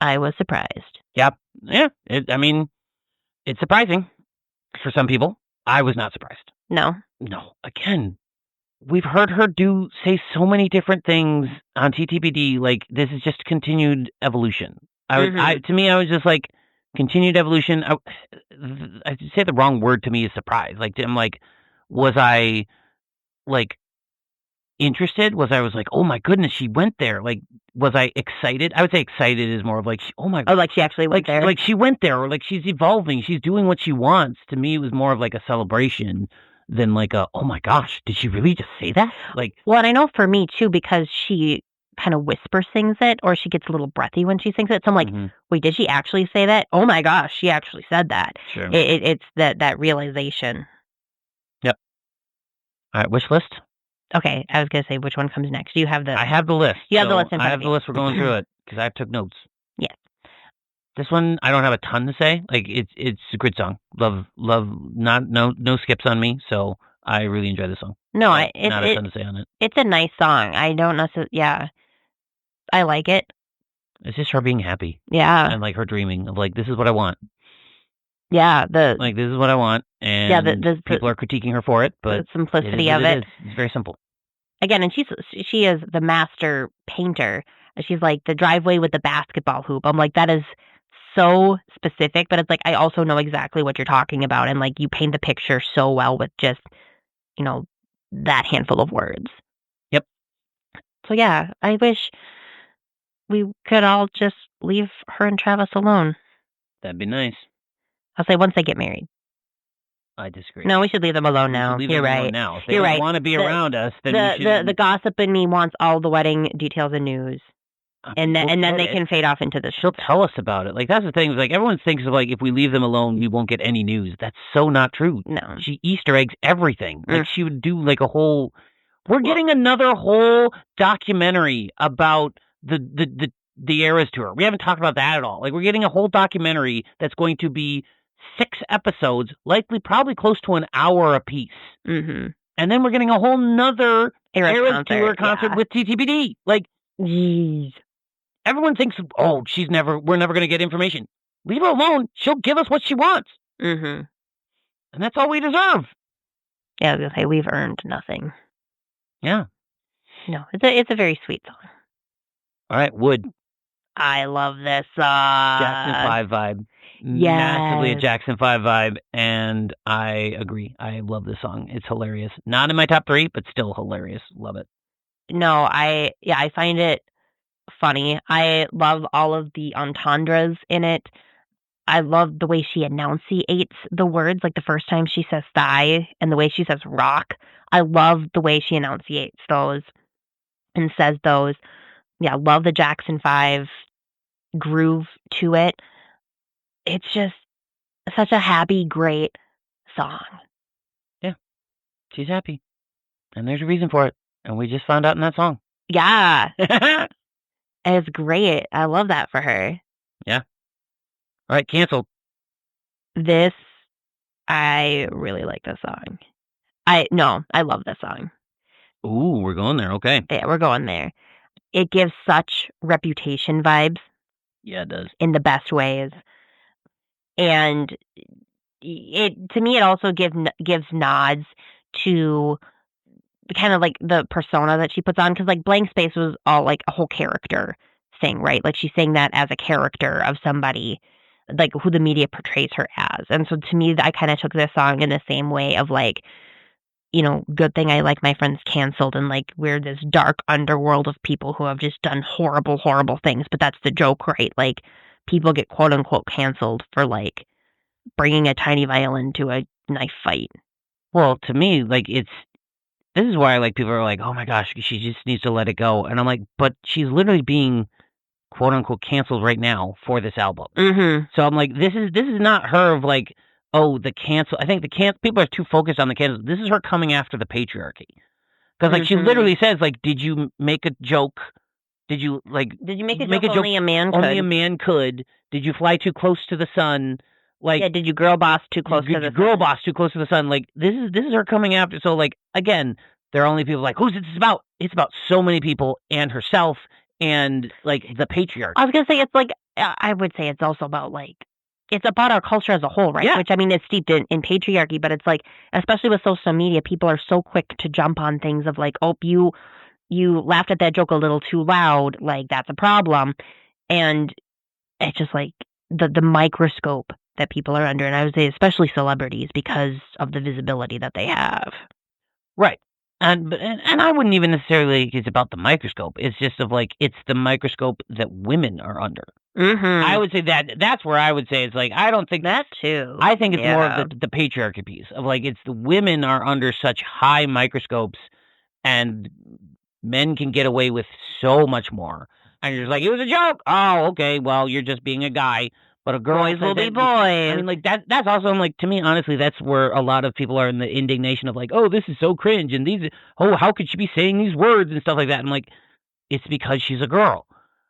I was surprised. Yep. Yeah. It's surprising for some people. I was not surprised. No. Again, we've heard her say so many different things on TTBD. Like, this is just continued evolution. To me, I was just like, continued evolution. I say the wrong word to me is surprise. Like, I'm like, was I like interested? Was like, oh my goodness, she went there. Like, was I excited? I would say excited is more of like, oh my. Oh, like she actually went there. Like she went there, or like she's evolving. She's doing what she wants. To me, it was more of like a celebration than like a, oh my gosh, did she really just say that? Like, well, and I know for me too, because she kind of whisper sings it, or she gets a little breathy when she sings it. So I'm like, Mhm. wait, did she actually say that? Oh my gosh, she actually said that. Sure. It's that realization. Yep. All right, wish list? Okay, I was gonna say which one comes next. You have the I have the list. You have the so list in I front have of the me. list. We're going through it because I took notes. Yes. This one I don't have a ton to say. Like it's a good song. Love no skips on me. So I really enjoy this song. No, But not a ton to say on it. it's a nice song. I don't necessarily. Yeah, I like it. It's just her being happy Yeah, and like her dreaming of like this is what I want. yeah. Like this is what I want, and people are critiquing her for it, but the simplicity it is of what it. is. It's very simple. Again, and she is the master painter. She's like the driveway with the basketball hoop. I'm like, that is so specific, but it's like I also know exactly what you're talking about, and like you paint the picture so well with just that handful of words. Yep. So yeah, I wish we could all just leave her and Travis alone. That'd be nice. I'll say once they get married. I disagree. No, we should leave them alone We now. should leave You're them alone right. now. If they You're don't right. want to be around us, then we should. The gossip in me wants all the wedding details and news, and then they can fade off into the. She'll tell us about it. Like that's the thing. Like everyone thinks of like if we leave them alone, we won't get any news. That's so not true. No. She Easter eggs everything. Like she would do like a whole. We're getting another whole documentary about the Eras tour. We haven't talked about that at all. Like we're getting a whole documentary that's going to be 6 episodes, probably close to an hour apiece. Mm-hmm. And then we're getting a whole nother Eras tour concert with TTBD. Like, jeez. Everyone thinks, oh, we're never going to get information. Leave her alone. She'll give us what she wants. Mm-hmm. And that's all we deserve. Yeah, I was going to say, we've earned nothing. Yeah. No, it's a very sweet song. All right, Wood. I love this song. Jackson 5 vibe. Yes. Massively a Jackson 5 vibe, and I agree. I love this song. It's hilarious. Not in my top 3, but still hilarious. Love it. No, I find it funny. I love all of the entendres in it. I love the way she enunciates the words, like the first time she says thigh and the way she says rock. I love the way she enunciates those and says those. Yeah, love the Jackson 5 groove to it. It's just such a happy, great song. Yeah, she's happy. And there's a reason for it. And we just found out in that song. Yeah. It's great. I love that for her. Yeah. All right, canceled. This, I really like this song. I love this song. Ooh, we're going there. Okay. Yeah, we're going there. It gives such Reputation vibes. Yeah, it does. In the best ways. And to me, it also gives nods to kind of like the persona that she puts on, because like Blank Space was all like a whole character thing, right? Like she's saying that as a character of somebody, like who the media portrays her as. And so to me, I kind of took this song in the same way of like, good thing I like my friends canceled, and like we're this dark underworld of people who have just done horrible, horrible things. But that's the joke, right? Like people get quote unquote canceled for like bringing a tiny violin to a knife fight. Well, to me, like this is why like people are like, oh my gosh, she just needs to let it go. And I'm like, but she's literally being quote unquote canceled right now for this album. Mm-hmm. So I'm like, this is not her of like, oh, the cancel. I think people are too focused on the cancel. This is her coming after the patriarchy. Because like she literally says like, did you make a joke? Did you make a joke only a man could? Only a man could. Did you fly too close to the sun? Like, yeah, did you girl boss too close to the sun? Girl boss too close to the sun. Like this is her coming after. So like again, there are only people like, who's this about? It's about so many people and herself and like the patriarchy. I was gonna say it's like I would say it's also about like it's about our culture as a whole, right? Yeah. Which I mean is steeped in patriarchy, but it's like especially with social media, people are so quick to jump on things of like, oh, you laughed at that joke a little too loud, like that's a problem, and it's just like the microscope that people are under, and I would say especially celebrities because of the visibility that they have. Right. And I wouldn't even necessarily think it's about the microscope. It's just of like it's the microscope that women are under. Mm-hmm. I would say that's where I would say it's like I don't think that too. I think it's more of the patriarchy piece of like it's the women are under such high microscopes and Men can get away with so much more. And you're just like, it was a joke. Oh, okay. Well, you're just being a guy. But a girl Boys says will be that- boys. I mean, like that's also like, to me, honestly, that's where a lot of people are in the indignation of like, oh, this is so cringe, and how could she be saying these words and stuff like that? I'm like, it's because she's a girl.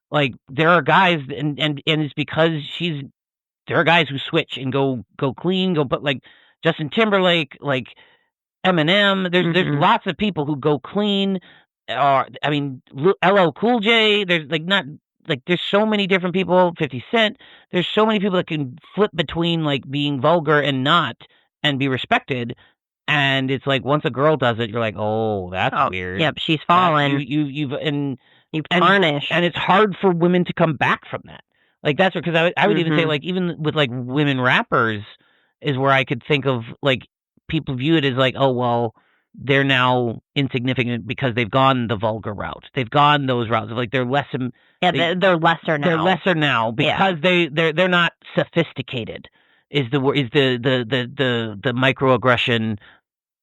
Like, there are guys, and it's because there are guys who switch and go clean, but like Justin Timberlake, like Eminem, there's lots of people who go clean. Or I mean, LL Cool J. There's like not like there's so many different people. 50 Cent. There's so many people that can flip between like being vulgar and not, and be respected. And it's like once a girl does it, you're like, oh, that's weird. Yep, she's fallen. You've tarnished, and it's hard for women to come back from that. Like that's because I would even say like even with like women rappers is where I could think of like people view it as like, oh well, they're now insignificant because they've gone the vulgar route. They've gone those routes of like they're less. They're lesser now. They're lesser now because they're not sophisticated. Is the microaggression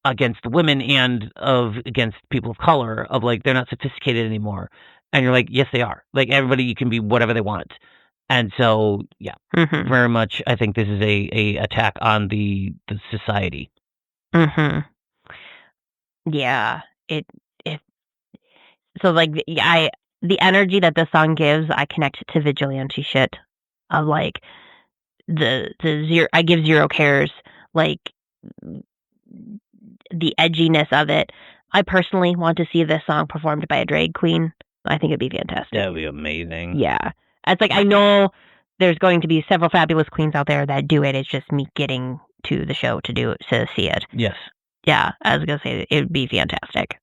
against women and against people of color of like they're not sophisticated anymore, and you're like, yes they are. Like everybody can be whatever they want, and so yeah, very much I think this is a attack on the society. Yeah, it so like the energy that this song gives, I connect it to vigilante shit of like the zero. I give zero cares, like the edginess of it. I personally want to see this song performed by a drag queen. I think it'd be fantastic. That would be amazing. Yeah, it's like I know there's going to be several fabulous queens out there that do it. It's just me getting to the show to see it. Yes. Yeah, I was gonna say it would be fantastic.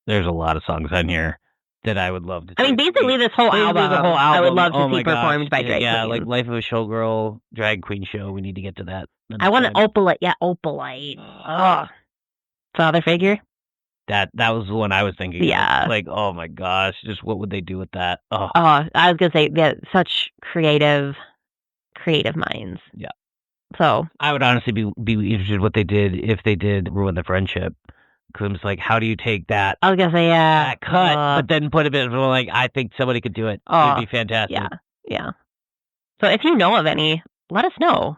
There's a lot of songs on here that I would love to. I mean, basically this whole album, I would love to see performed by drag queens. Yeah, like Life of a Showgirl, drag queen show. We need to get to that. I want an Opalite. Yeah, Opalite. Oh, father figure. That was the one I was thinking. Yeah. Of. Like, oh my gosh, just what would they do with that? Oh, I was gonna say, yeah, such creative minds. Yeah. So I would honestly be interested what they did if they did Ruin the Friendship. Because it's like, how do you take that? I was gonna say, that cut, but then put a bit of like, I think somebody could do it. It'd be fantastic. Yeah. So if you know of any, let us know.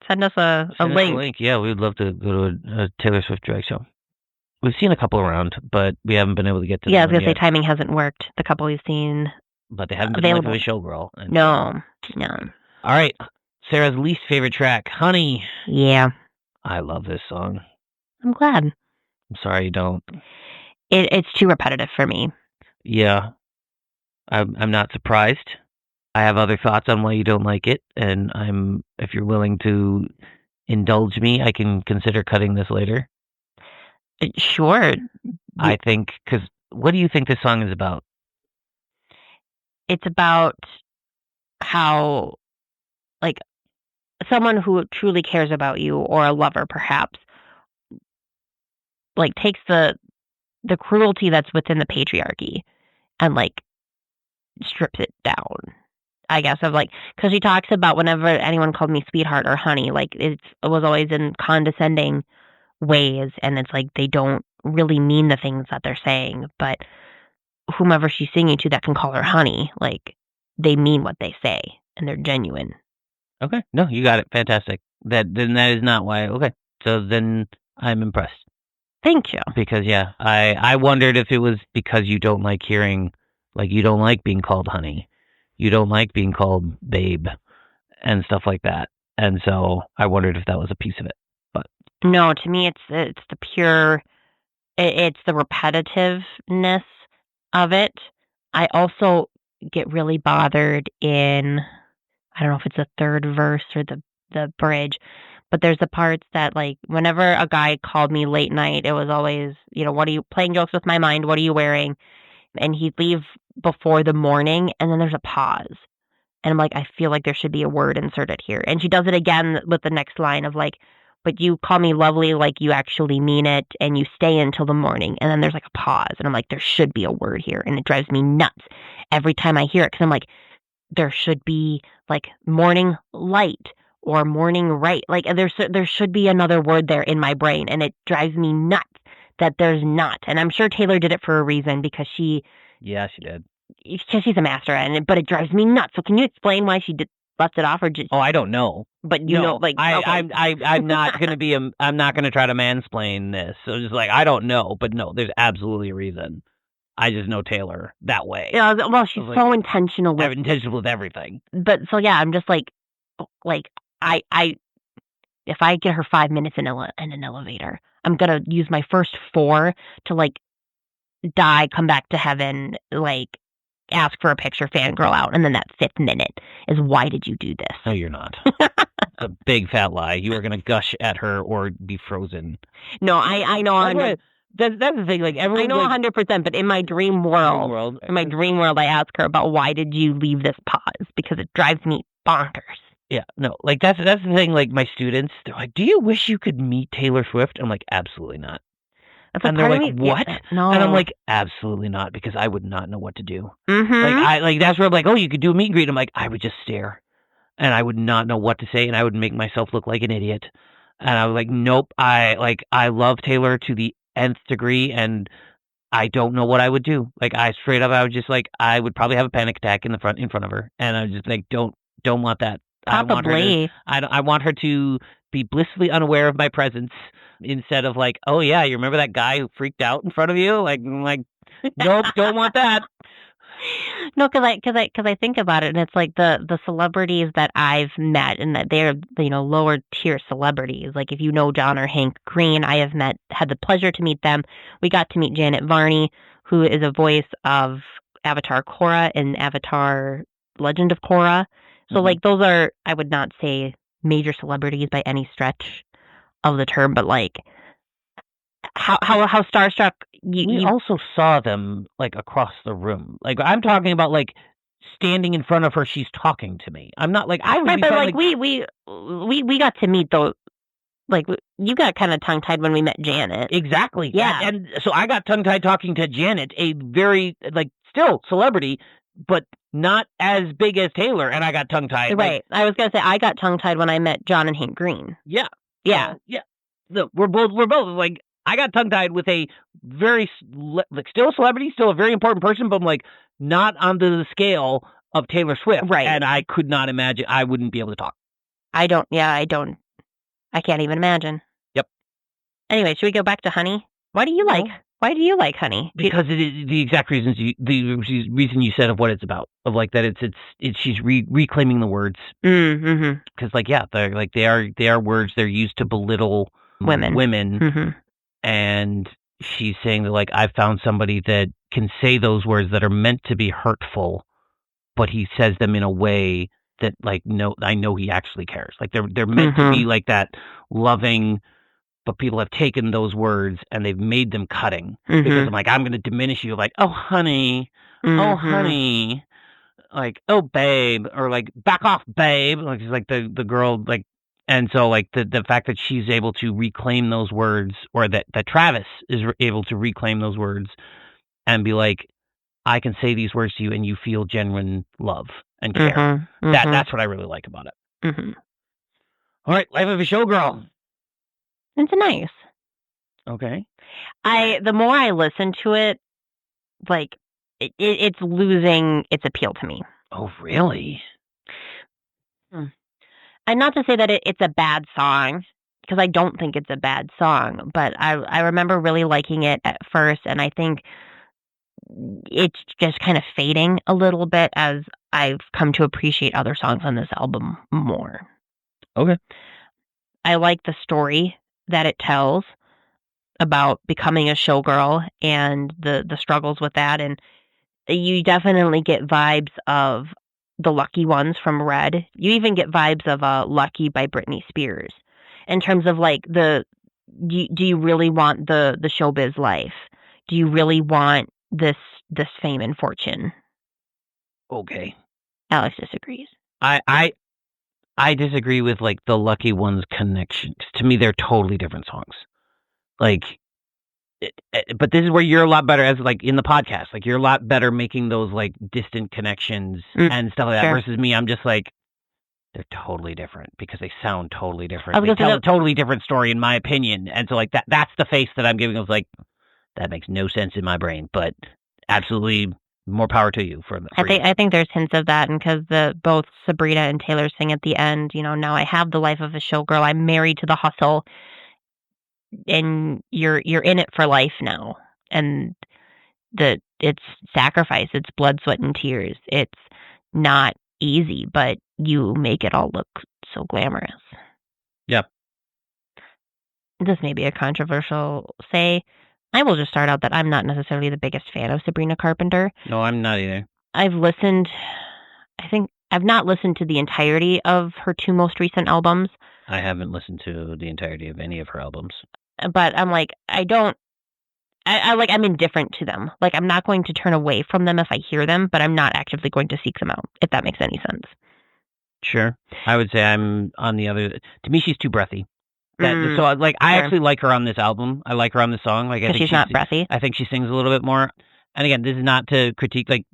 Send us a link. Yeah, we would love to go to a Taylor Swift drag show. We've seen a couple around, but we haven't been able to get to them. Yeah, I was gonna say timing hasn't worked. The couple we've seen, but they haven't been available. Like a showgirl. No. All right, Sarah's least favorite track, Honey. Yeah. I love this song. I'm glad. I'm sorry you don't. It's too repetitive for me. Yeah. I'm not surprised. I have other thoughts on why you don't like it, and if you're willing to indulge me, I can consider cutting this later. Sure. I think, because what do you think this song is about? It's about how, like, someone who truly cares about you, or a lover perhaps, like takes the cruelty that's within the patriarchy and like strips it down, I guess, of like, because she talks about whenever anyone called me sweetheart or honey, like it was always in condescending ways, and it's like they don't really mean the things that they're saying, but whomever she's singing to that can call her honey, like they mean what they say and they're genuine. Okay, no, you got it. Fantastic. That is not why. Okay, so then I'm impressed. Thank you. Because yeah, I wondered if it was because you don't like hearing, like you don't like being called honey, you don't like being called babe, and stuff like that, and so I wondered if that was a piece of it. But no, to me, it's the pure, it's the repetitiveness of it. I also get really bothered in, I don't know if it's the third verse or the bridge, but there's the parts that, like, whenever a guy called me late night, it was always, what are you, playing jokes with my mind, what are you wearing? And he'd leave before the morning, and then there's a pause. And I'm like, I feel like there should be a word inserted here. And she does it again with the next line of like, but you call me lovely like you actually mean it, and you stay until the morning. And then there's like a pause, and I'm like, there should be a word here. And it drives me nuts every time I hear it, because I'm like, there should be like morning light or morning right. Like there should be another word there in my brain, and it drives me nuts that there's not. And I'm sure Taylor did it for a reason because she's did. a master at it, but it drives me nuts. So can you explain why she left it off, or just? Oh, I don't know. But you know, like I'm not gonna I'm not gonna try to mansplain this. So just like I don't know, but no, there's absolutely a reason. I just know Taylor that way. Yeah, well, she's so intentional with everything. But so yeah, I'm just like I if I get her 5 minutes in an elevator, I'm gonna use my first 4 to like die, come back to heaven, like ask for a picture, fangirl out, and then that 5th minute is why did you do this? No, you're not. A big fat lie. You are gonna gush at her or be frozen. No, I know. That's the thing. Like everyone, I know 100%, but in my dream world, I ask her about why did you leave this pause because it drives me bonkers. Yeah, no, like that's the thing. Like my students, they're like, "Do you wish you could meet Taylor Swift?" I'm like, "Absolutely not." And they're like, "What?" Yeah, no. And I'm like, "Absolutely not," because I would not know what to do. Mm-hmm. Like that's where I'm like, "Oh, you could do a meet and greet." I'm like, I would just stare, and I would not know what to say, and I would make myself look like an idiot. And I was like, "Nope." I love Taylor to the nth degree, and I don't know what I would do. Like I would just like I would probably have a panic attack in front of her, and I was just like, don't want that. Probably. I want her to be blissfully unaware of my presence instead of like, oh yeah, you remember that guy who freaked out in front of you? Like nope, don't want that. No, because I think about it, and it's like the celebrities that I've met, and that they're lower tier celebrities. Like if you know John or Hank Green, I have had the pleasure to meet them. We got to meet Janet Varney, who is a voice of Avatar Korra in Avatar Legend of Korra. So like those are, I would not say major celebrities by any stretch of the term, but like how starstruck you also saw them like across the room. Like I'm talking about like standing in front of her, she's talking to me. I'm not like I was but like we got to meet those. Like you got kind of tongue tied when we met Janet. Exactly. Yeah. And so I got tongue tied talking to Janet, a very like still celebrity, but not as big as Taylor, and I got tongue tied. Right. I was gonna say I got tongue tied when I met John and Hank Green. Yeah. Yeah. Yeah. No, we're both like I got tongue tied with a very like still a celebrity, still a very important person, but I'm like not on the scale of Taylor Swift. Right. And I could not imagine I wouldn't be able to talk. I can't even imagine. Yep. Anyway, should we go back to Honey? Why do you like Honey? Because it is the exact reasons the reason you said of what it's about, of like that it's she's reclaiming the words. Mm-hmm. Because like yeah, they're like they are words they're used to belittle women. Mm-hmm. And she's saying that like I found somebody that can say those words that are meant to be hurtful, but he says them in a way that like no, I know he actually cares. Like they're meant to be like that loving. But people have taken those words and they've made them cutting because I'm like, I'm going to diminish you. Like, oh, honey. Oh, honey. Like, oh, babe. Or like, back off, babe. Like, it's like the girl, like, and so like the fact that she's able to reclaim those words, or that Travis is able to reclaim those words and be like, I can say these words to you and you feel genuine love and care. That's what I really like about it. All right. Life of a Showgirl. It's nice. Okay. The more I listen to it, like it's losing its appeal to me. Oh, really? And not to say that it's a bad song, because I don't think it's a bad song, but I remember really liking it at first, and I think it's just kind of fading a little bit as I've come to appreciate other songs on this album more. Okay. I like the story that it tells about becoming a showgirl and the struggles with that, and you definitely get vibes of the Lucky Ones from Red. You even get vibes of Lucky by Britney Spears in terms of like do you really want the showbiz life? Do you really want this fame and fortune? Okay. Alex disagrees. I disagree with like the Lucky Ones connection. To me, they're totally different songs. Like, but this is where you're a lot better, as like in the podcast. Like you're a lot better making those like distant connections and stuff like that. Versus me, I'm just like they're totally different because they sound totally different. They tell a totally different story, in my opinion. And so like that's the face that I'm giving. I was like, That makes no sense in my brain, but absolutely more power to you for I think there's hints of that, and because both Sabrina and Taylor sing at the end, now I have the life of a showgirl. I'm married to the hustle, and you're in it for life now, and it's sacrifice, it's blood, sweat, and tears. It's not easy, but you make it all look so glamorous. Yep. This may be a controversial say. I will just start out that I'm not necessarily the biggest fan of Sabrina Carpenter. No, I'm not either. I've not listened to the entirety of her 2 most recent albums. I haven't listened to the entirety of any of her albums. But I'm like, I'm indifferent to them. Like, I'm not going to turn away from them if I hear them, but I'm not actively going to seek them out, if that makes any sense. Sure. I would say I'm on the other. To me, she's too breathy. So, I actually like her on this album. I like her on the song. Like, I think she's not breathy. I think she sings a little bit more. And again, this is not to critique. Like,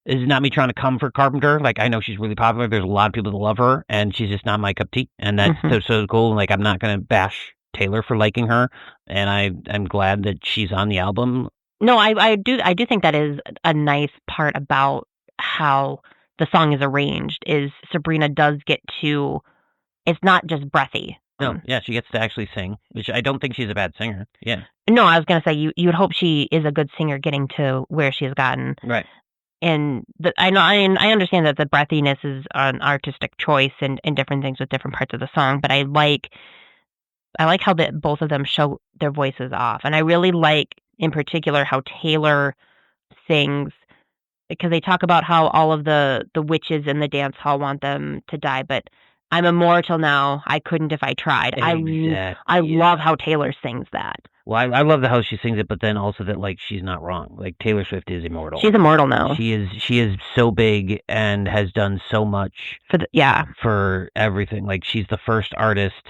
this is not me trying to come for Carpenter. Like, I know she's really popular. There's a lot of people that love her, and she's just not my cup of tea. And that's so cool. Like, I'm not going to bash Taylor for liking her, and I'm glad that she's on the album. No, I do think that is a nice part about how the song is arranged. Is Sabrina does get to. It's not just breathy. No, yeah, she gets to actually sing, which I don't think she's a bad singer. Yeah. No, I was gonna say you would hope she is a good singer, getting to where she has gotten. Right. And I understand that the breathiness is an artistic choice and different things with different parts of the song, but I like how both of them show their voices off, and I really like in particular how Taylor sings, because they talk about how all of the witches in the dance hall want them to die, but I'm immortal now. I couldn't if I tried. Exactly, I love how Taylor sings that. Well, I love how she sings it, but then also that, like, she's not wrong. Like, Taylor Swift is immortal. She's immortal now. She is so big and has done so much for everything. Like, she's the first artist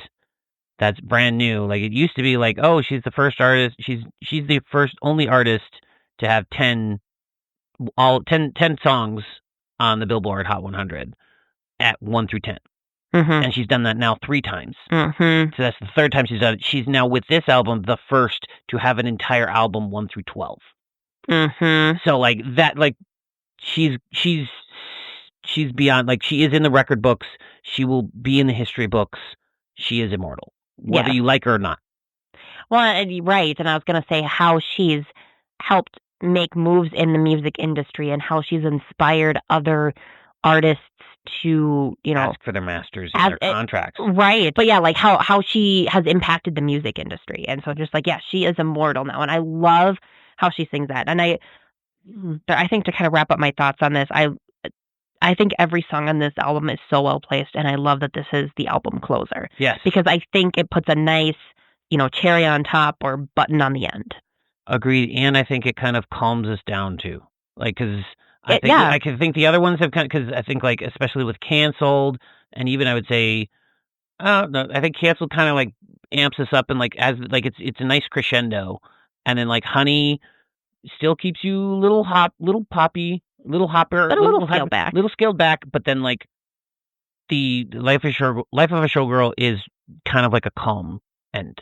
that's brand new. Like, it used to be like, oh, she's the first artist. She's the only artist to have 10 songs on the Billboard Hot 100 at 1 through 10. And she's done that now 3 times. So that's the 3rd time she's done it. She's now, with this album, the first to have an entire album 1 through 12. So, like, that, like, she's beyond, like, she is in the record books. She will be in the history books. She is immortal, whether you like her or not. Well, right. And I was going to say how she's helped make moves in the music industry and how she's inspired other artists to, ask for their masters and their contracts. Right. But yeah, like how she has impacted the music industry. And so just like, yeah, she is immortal now. And I love how she sings that. And I think, to kind of wrap up my thoughts on this, I think every song on this album is so well placed, and I love that this is the album closer. Yes. Because I think it puts a nice, cherry on top or button on the end. Agreed. And I think it kind of calms us down too. Like, because I can think the other ones have because I think, like, especially with Canceled, and even I would say, no, I think Canceled kind of like amps us up, and like as like it's a nice crescendo, and then like Honey still keeps you little poppy, little hopper, but a little scaled back, but then like the Life of a Showgirl is kind of like a calm end.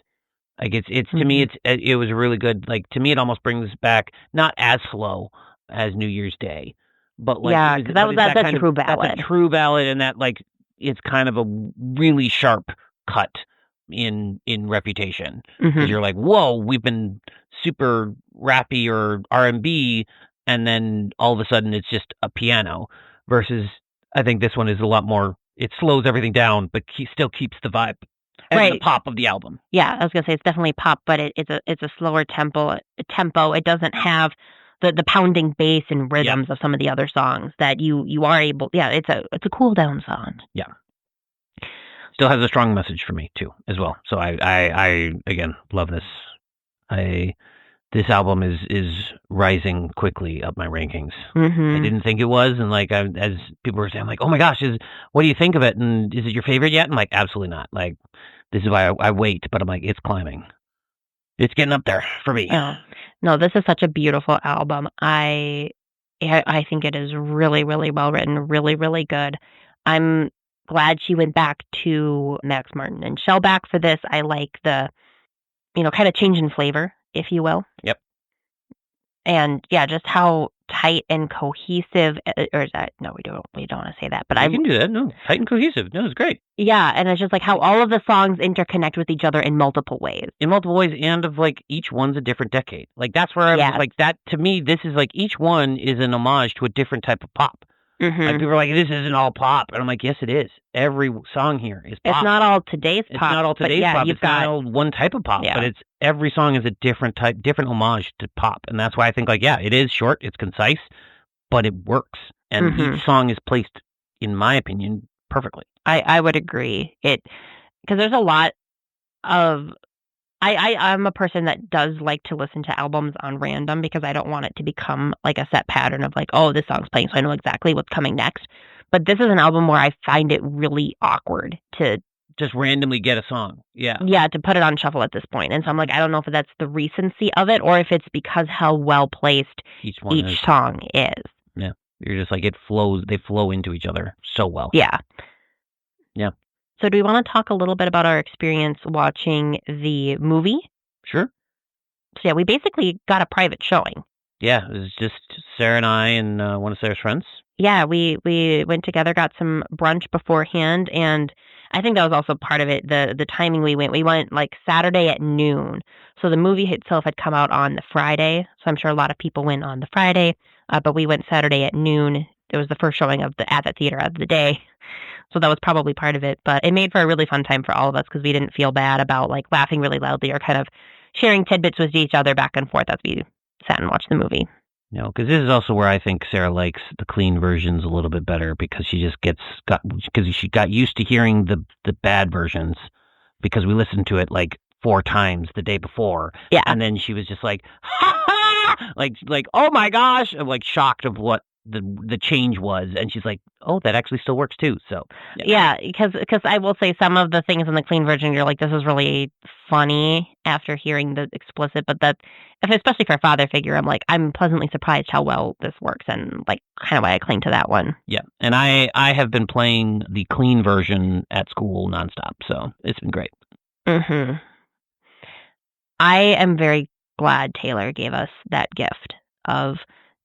Like it's to me it was really good. Like, to me it almost brings back, not as slow as New Year's Day, but like because that's a true ballad. That's a true ballad, and that, like, it's kind of a really sharp cut in reputation, because you're like, whoa, we've been super rappy or R&B, and then all of a sudden it's just a piano. Versus, I think this one is a lot more. It slows everything down, but still keeps the vibe and the pop of the album. Yeah, I was gonna say it's definitely pop, but it's a slower tempo. It doesn't have the pounding bass and rhythms of some of the other songs that you are able. Yeah, it's a cool down song. Yeah, still has a strong message for me too, as well. So I again love this. This album is rising quickly up my rankings. I didn't think it was, and like as people were saying, I'm like, oh my gosh, what do you think of it? And is it your favorite yet? I'm like, absolutely not. Like, this is why I wait, but I'm like, it's climbing. It's getting up there for me. Oh. No, this is such a beautiful album. I think it is really, really well written, really, really good. I'm glad she went back to Max Martin and Shellback for this. I like the, kind of change in flavor, if you will. Yep. And yeah, just how tight and cohesive, or is that, no, we don't want to say that, but You can do that. No, tight and cohesive. No, it's great. Yeah, and it's just like how all of the songs interconnect with each other in multiple ways. In multiple ways, and of like each one's a different decade. Like that's where I was Yes. like that. To me, this is like each one is an homage to a different type of pop. Like Mhm. people are like, this isn't all pop, and I'm like, yes, it is. Every song here is pop. It's not all today's It's pop. not all but today's yeah, pop. You've It's not got all one type of pop, Yeah. but it's every song is a different type, different homage to pop, and that's why I think like yeah, it is short, it's concise, but it works, and Mhm. each song is placed, in my opinion, perfectly. I would agree. Because there's a lot of I'm a person that does like to listen to albums on random because I don't want it to become like a set pattern of like, oh, this song's playing, so I know exactly what's coming next. But this is an album where I find it really awkward to Just randomly get a song, yeah. to put it on shuffle at this point. And so I'm like, I don't know if that's the recency of it or if it's because how well placed Each one is. each song is. Yeah, you're just like it flows. They flow into each other so well. Yeah. Yeah. So do we want to talk a little bit about our experience watching the movie? Sure. So yeah, we basically got a private showing. Yeah, it was just Sarah and I and one of Sarah's friends. Yeah, we went together, got some brunch beforehand, and I think that was also part of it. The timing we went like Saturday at noon. So the movie itself had come out on the Friday, so I'm sure a lot of people went on the Friday, but we went Saturday at noon. It was the first showing at the theater of the day. So that was probably part of it, but it made for a really fun time for all of us because we didn't feel bad about like laughing really loudly or kind of sharing tidbits with each other back and forth as we sat and watched the movie. You know, because this is also where I think Sarah likes the clean versions a little bit better because she just because she got used to hearing the bad versions because we listened to it like 4 times the day before. Yeah. And then she was just like, ha ha! Like, oh my gosh! I'm like shocked of what the change was. And she's like, oh, that actually still works too. So, yeah, because I will say some of the things in the clean version, you're like, this is really funny after hearing the explicit, but especially for a father figure, I'm pleasantly surprised how well this works and like kind of why I cling to that one. Yeah. And I have been playing the clean version at school nonstop. So it's been great. Mm-hmm. I am very glad Taylor gave us that gift of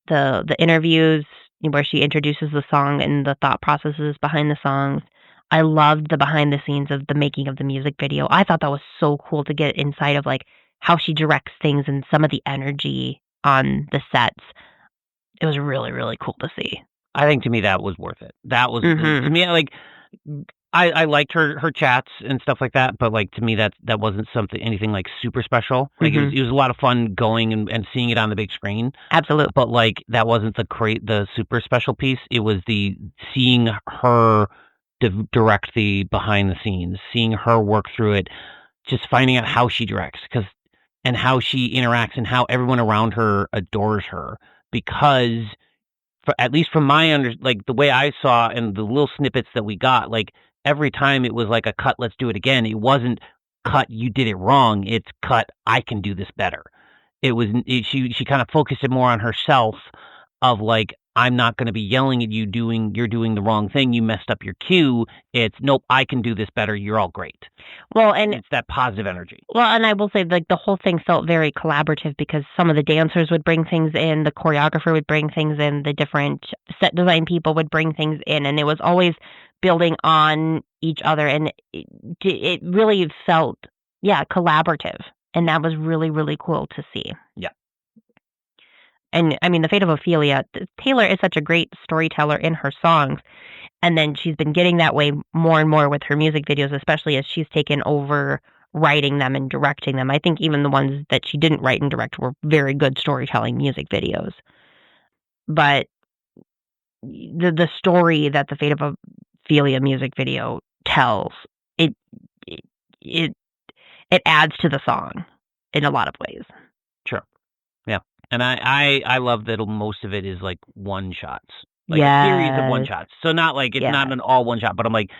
the interviews where she introduces the song and the thought processes behind the songs. I loved the behind the scenes of the making of the music video. I thought that was so cool to get inside of like how she directs things and some of the energy on the sets. It was really, really cool to see. I think to me that was worth it. That was to me like I liked her chats and stuff like that, but like to me that wasn't anything like super special. Like it was a lot of fun going and seeing it on the big screen. Absolutely. But like that wasn't the super special piece. It was the seeing her direct the behind the scenes, seeing her work through it, just finding out how she directs and how she interacts and how everyone around her adores her because at least from like the way I saw and the little snippets that we got, like every time it was like a cut, let's do it again. It wasn't cut, you did it wrong. It's cut, I can do this better. She kind of focused it more on herself of like, I'm not going to be yelling at you you're doing the wrong thing. You messed up your cue. It's nope, I can do this better. You're all great. Well, and it's that positive energy. Well, and I will say like the whole thing felt very collaborative because some of the dancers would bring things in, the choreographer would bring things in, the different set design people would bring things in, and it was always building on each other, and it really felt collaborative, and that was really, really cool to see. Yeah. And I mean, The Fate of Ophelia, Taylor is such a great storyteller in her songs. And then she's been getting that way more and more with her music videos, especially as she's taken over writing them and directing them. I think even the ones that she didn't write and direct were very good storytelling music videos. But the story that The Fate of Ophelia music video tells, it adds to the song in a lot of ways. Sure. Yeah. And I love that most of it is like one shots. Like yes. A series of one shots. So not like it's not an all one shot, but I'm like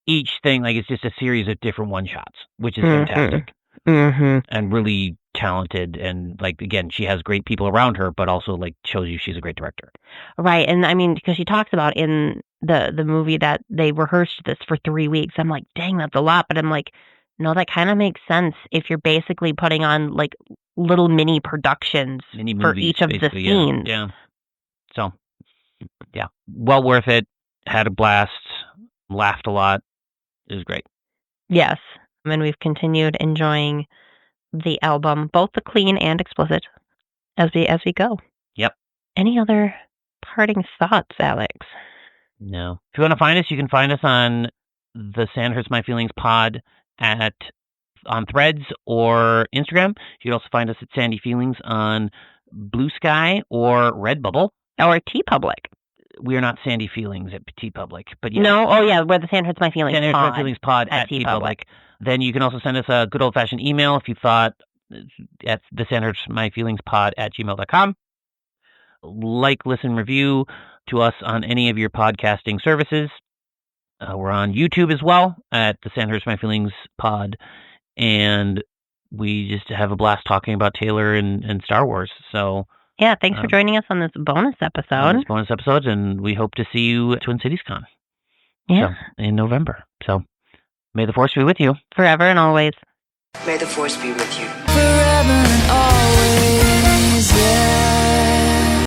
each thing like it's just a series of different one shots, which is fantastic. Mm-hmm. And really talented and like again, she has great people around her, but also like shows you she's a great director. Right. And I mean, because she talks about in the movie that they rehearsed this for 3 weeks. I'm like, dang, that's a lot. But I'm like, no, that kind of makes sense if you're basically putting on like little mini productions Mini for movies, each of the basically, scenes. Yeah. So, yeah, well worth it. Had a blast. Laughed a lot. It was great. Yes. And we've continued enjoying the album, both the clean and explicit, as we go. Yep. Any other parting thoughts, Alex? No. If you want to find us, you can find us on the Sand Hurts My Feelings pod on Threads or Instagram. You can also find us at Sandy Feelings on Blue Sky or Redbubble. Or TeePublic. We are not Sandy Feelings at TeePublic, but yeah. No, oh yeah, where the Sand Hurts My Feelings Sand Hurts pod. My Feelings pod at TeePublic. Then you can also send us a good old-fashioned email if you thought at the Sand Hurts My Feelings pod at gmail.com. Like, listen, review to us on any of your podcasting services. We're on YouTube as well at the Sand Hurts My Feelings pod, and we just have a blast talking about Taylor and Star Wars. So yeah, thanks for joining us on this bonus episode. And we hope to see you at Twin Cities Con. Yeah, so, in November. So may the Force be with you forever and always. May the Force be with you. Forever and always.